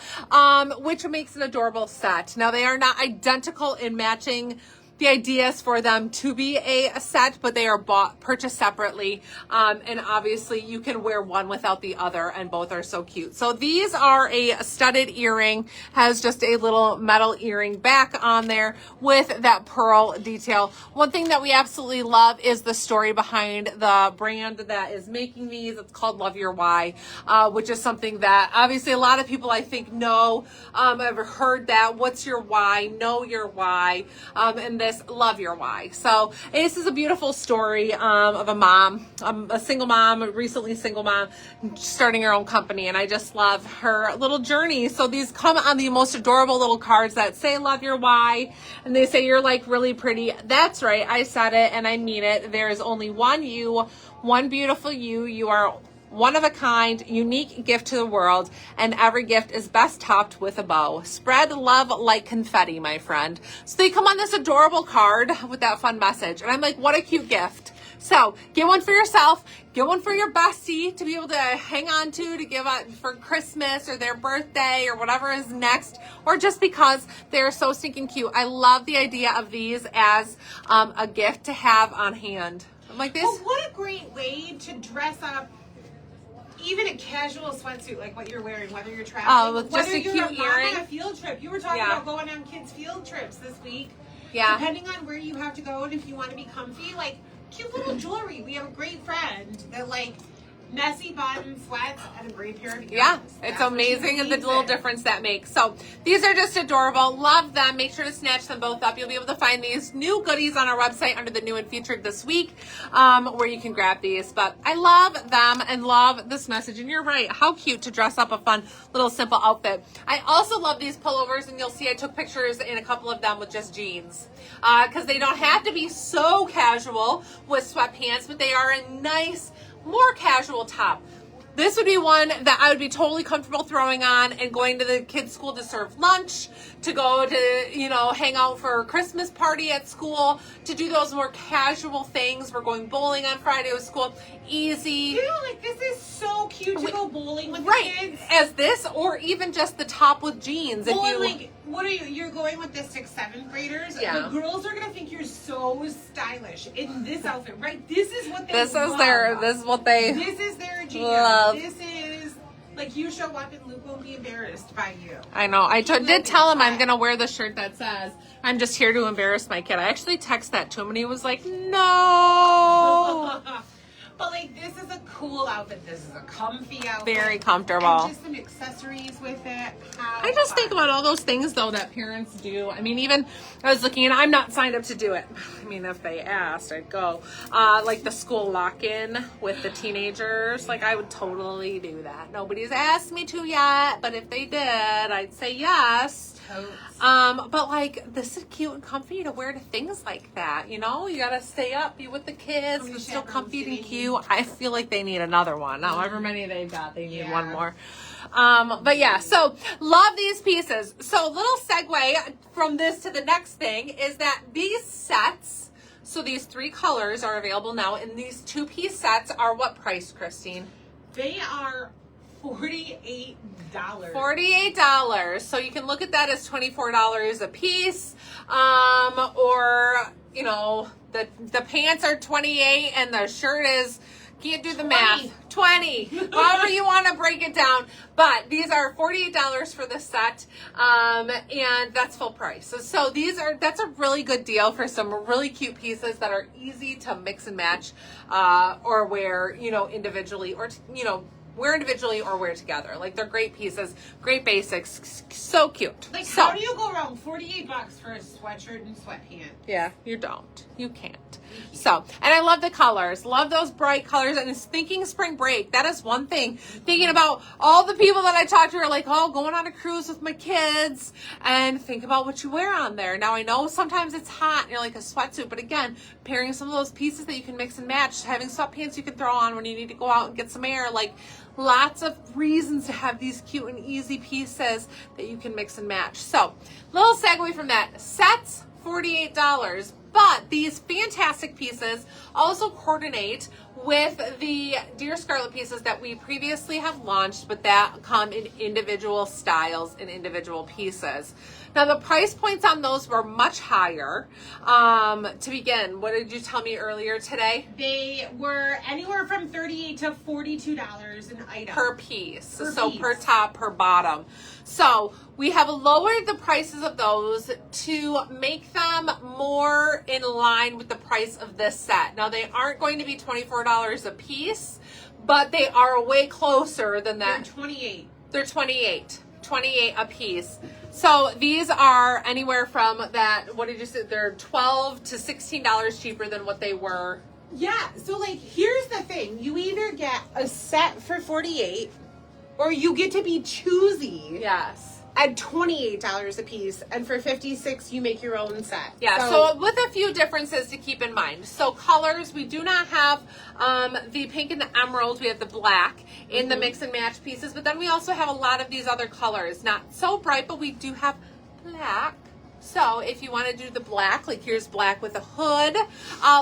which makes an adorable set. Now they are not identical in matching. The idea is for them to be a set, but they are purchased separately. And obviously you can wear one without the other, and both are so cute. So these are a studded earring, has just a little metal earring back on there with that pearl detail. One thing that we absolutely love is the story behind the brand that is making these. It's called Love Your Why, which is something that obviously a lot of people I think know. I've heard that. What's your why? Know your why. And Love Your Why. So this is a beautiful story of a mom, a single mom, a recently single mom, starting her own company, and I just love her little journey. So these come on the most adorable little cards that say Love Your Why, and they say you're like really pretty. That's right, I said it and I mean it. There is only one you, one beautiful you. You are one of a kind, unique gift to the world, and every gift is best topped with a bow. Spread love like confetti, my friend. So they come on this adorable card with that fun message, and I'm like, what a cute gift. So get one for yourself, get one for your bestie to be able to hang on to give out for Christmas or their birthday or whatever is next, or just because they're so stinking cute. I love the idea of these as a gift to have on hand. I'm like this. Well, what a great way to dress up even a casual sweatsuit like what you're wearing, whether you're traveling, with just whether a you're cute a mom earring. on a field trip. You were talking about going on kids' field trips this week. Yeah. Depending on where you have to go and if you want to be comfy, like cute little jewelry. We have a great friend that like messy button sweats and a great pair of earrings. Yeah, it's amazing and the little difference that makes. So these are just adorable. Love them. Make sure to snatch them both up. You'll be able to find these new goodies on our website under the new and featured this week, where you can grab these. But I love them and love this message. And you're right. How cute to dress up a fun little simple outfit. I also love these pullovers, and you'll see I took pictures in a couple of them with just jeans, because they don't have to be so casual with sweatpants, but they are a nice, more casual top. This would be one that I would be totally comfortable throwing on and going to the kids' school to serve lunch, to go to, you know, hang out for a Christmas party at school, to do those more casual things. We're going bowling on Friday with school. Easy. You know, like this is so cute to go bowling with the Right. kids. As this, or even just the top with jeans. Well, if you like, what are you? You're going with the 6th, 7th graders. Yeah. The girls are gonna think you're so stylish in this outfit, right? This is what they. this love. is their, this is what they This is their jam. love. This is like you show up and Luke won't be embarrassed by you. I know. I will did be tell him I'm fine. going to wear the shirt that says, I'm just here to embarrass my kid. I actually texted that to him and he was like, no. But like this is a cool outfit. This is a comfy outfit. Very comfortable. And just some accessories with it. How I just think fun. about all those things though that parents do. I mean, even I was looking, and I'm not signed up to do it. I mean, if they asked, I'd go. Like the school lock-in with the teenagers, like I would totally do that. Nobody's asked me to yet, but if they did, I'd say yes. Totes. But like this is cute and comfy to wear to things like that. You know, you gotta stay up, be with the kids. Come They're to still Chaperone comfy and City. cute. I feel like they need another one. However many they've got, they need Yeah. one more. But yeah, so love these pieces. So little segue from this to the next thing is that these sets, so these 3 colors are available now, and these 2-piece sets are what price, Christine? They are $48. $48. So you can look at that as $24 a piece. Or, you know, the pants are $28 and the shirt is, can't do the math, $20. However you want to break it down. But these are $48 for the set. And that's full price. So that's a really good deal for some really cute pieces that are easy to mix and match, or wear, you know, individually, or, you know, wear individually or wear together. Like they're great pieces, great basics, so cute. Like so, how do you go wrong? $48 for a sweatshirt and sweatpants. yeah, you don't. You can't. So, and I love the colors. Love those bright colors. And it's thinking spring break. That is one thing. Thinking about all the people that I talked to are like, oh, going on a cruise with my kids. And think about what you wear on there. Now, I know sometimes it's hot and you're like a sweatsuit. But again, pairing some of those pieces that you can mix and match. Having sweatpants you can throw on when you need to go out and get some air. Like, lots of reasons to have these cute and easy pieces that you can mix and match. So, little segue from that. Sets, $48. But these fantastic pieces also coordinate with the Dear Scarlet pieces that we previously have launched, but that come in individual styles and individual pieces. Now, the price points on those were much higher. To begin, what did you tell me earlier today? They were anywhere from $38 to $42 an item. Per piece. Per So piece. per top, per bottom. So we have lowered the prices of those to make them more in line with the price of this set. Now, they aren't going to be $24 a piece, but they are way closer than They're that. 28. They're $28 a piece. So these are anywhere from that, what did you say? They're $12 to $16 cheaper than what they were. Yeah, so like here's the thing. You either get a set for $48 or you get to be choosy Yes. at $28 a piece, and for $56 you make your own set. Yeah, so with a few differences to keep in mind. So colors, we do not have the pink and the emerald. We have the black in the mix and match pieces, but then we also have a lot of these other colors. Not so bright, but we do have black. So if you want to do the black, like here's black with a hood,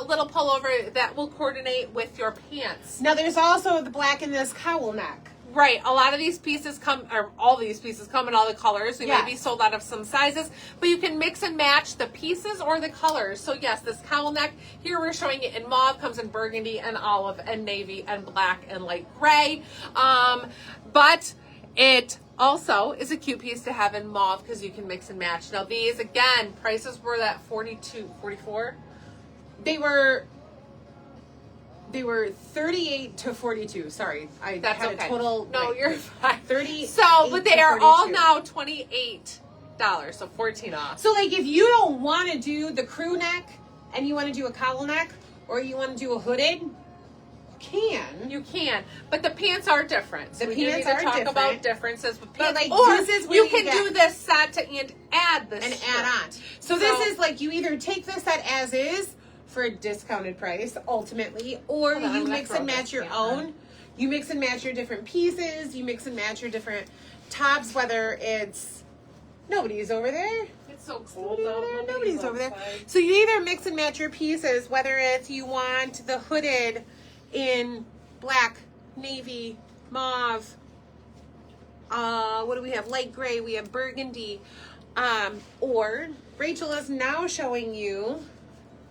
little pullover that will coordinate with your pants. Now there's also the black in this cowl neck. Right, a lot of these pieces come, or all these pieces come in all the colors. We may be sold out of some sizes, but you can mix and match the pieces or the colors. So yes, this cowl neck, here we're showing it in mauve, comes in burgundy and olive and navy and black and light gray. But It also is a cute piece to have in mauve because you can mix and match. Now these, again, prices were that 42, 44. They were 38 to 42. Sorry, I That's had okay. a total. No, right, you're fine. 30. So, but they are all now $28, so 14 off. So, like, if you don't want to do the crew neck and you want to do a cowl neck, or you want to do a hooded, you can, but the pants are different. So The we pants do need to are talk different. about differences with But, pants. like, or this is where you you can get- do this set and add this and shirt. add on. So this is like you either take this set as is for a discounted price, ultimately, or Hold on, I'm you gonna mix throw and match this your camera. own. You mix and match your different pieces. You mix and match your different tops, whether it's nobody's over there. It's so cold Nobody's though. over there. Nobody's over there. outside. So you either mix and match your pieces, whether it's you want the hooded in black, navy, mauve. What do we have? Light gray. We have burgundy. Or Rachel is now showing you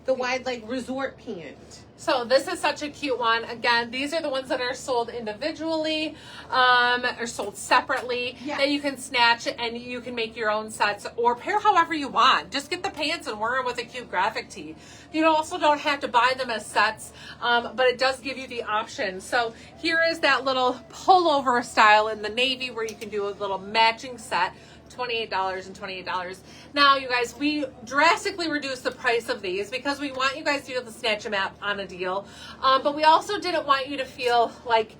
the wide leg resort pant. So this is such a cute one. Again, these are the ones that are sold individually, or sold separately. Yeah. That you can snatch and you can make your own sets or pair however you want. Just get the pants and wear them with a cute graphic tee. You also don't have to buy them as sets, but it does give you the option. So here is that little pullover style in the navy where you can do a little matching set. $28 and $28. Now, you guys, we drastically reduced the price of these because we want you guys to be able to snatch them out on a deal. But we also didn't want you to feel like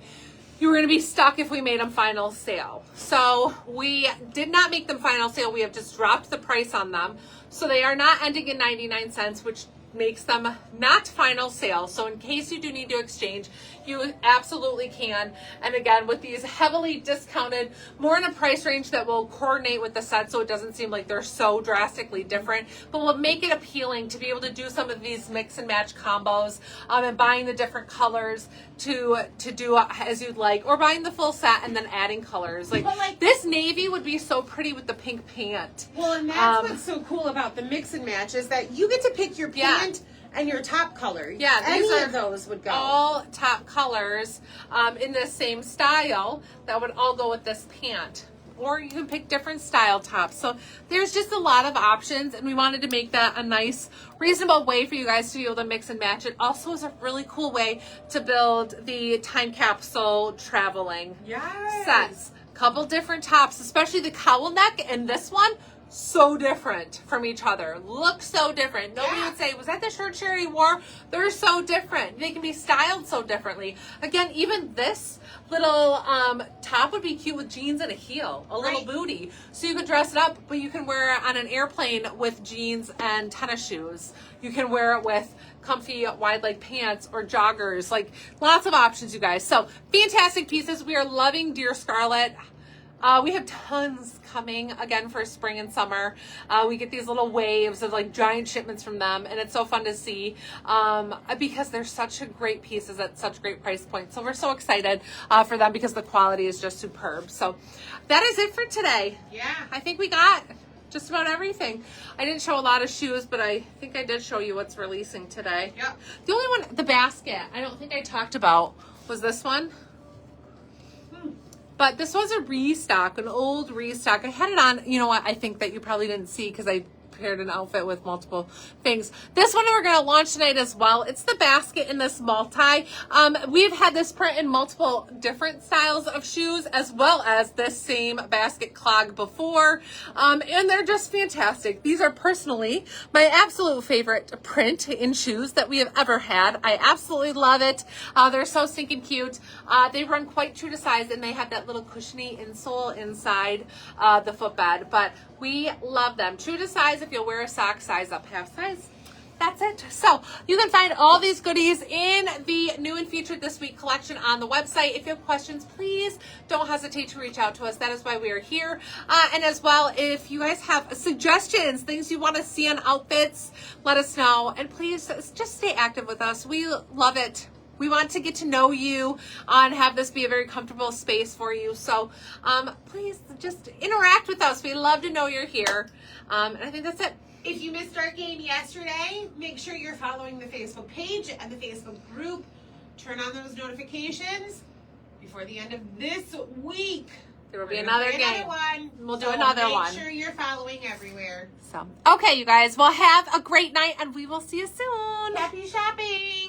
you were going to be stuck if we made them final sale. So we did not make them final sale. We have just dropped the price on them. So they are not ending in 99 cents, which makes them not final sale. So in case you do need to exchange, you absolutely can. And again, with these heavily discounted, more in a price range that will coordinate with the set so it doesn't seem like they're so drastically different, but will make it appealing to be able to do some of these mix and match combos, and buying the different colors to do as you'd like, or buying the full set and then adding colors. Like this navy would be so pretty with the pink pant. Well, and that's what's so cool about the mix and match is that you get to pick your pant and your top color. Yeah, any these are of those would go. all top colors in the same style that would all go with this pant. Or you can pick different style tops. So there's just a lot of options, and we wanted to make that a nice, reasonable way for you guys to be able to mix and match. It also is a really cool way to build the time capsule traveling sets. Couple different tops, especially the cowl neck and this one. So different from each other. Look so different. Nobody would say, was that the shirt Sherry wore? They're so different. They can be styled so differently. Again, even this little top would be cute with jeans and a heel, a little booty. So you could dress it up, but you can wear it on an airplane with jeans and tennis shoes. You can wear it with comfy wide leg pants or joggers. Like, lots of options, you guys. So fantastic pieces. We are loving Dear Scarlet. We have tons coming again for spring and summer. We get these little waves of like giant shipments from them, and it's so fun to see because they're such great pieces at such great price points. So we're so excited for them because the quality is just superb. So that is it for today. Yeah. I think we got just about everything. I didn't show a lot of shoes, but I think I did show you what's releasing today. Yeah. The only one, the basket, I don't think I talked about was this one. But this was a restock, an old restock. I had it on, you know what, I think that you probably didn't see because I paired an outfit with multiple things. This one we're going to launch tonight as well. It's the basket in this multi. We've had this print in multiple different styles of shoes as well as this same basket clog before. And they're just fantastic. These are personally my absolute favorite print in shoes that we have ever had. I absolutely love it. They're so stinking cute. They run quite true to size and they have that little cushiony insole inside the footbed. But we love them. True to size. If you'll wear a sock, size up half size. That's it. So you can find all these goodies in the new and featured this week collection on the website. If you have questions, please don't hesitate to reach out to us. That is why we are here. And as well, if you guys have suggestions, things you want to see on outfits, let us know. And please just stay active with us. We love it. We want to get to know you and have this be a very comfortable space for you. So please just interact with us. We love to know you're here. And I think that's it. If you missed our game yesterday, make sure you're following the Facebook page and the Facebook group. Turn on those notifications. Before the end of this week, There will be We're another gonna do game. one. We'll do So another one. Make sure you're following everywhere. So, okay, you guys. Well, have a great night, and we will see you soon. Happy shopping.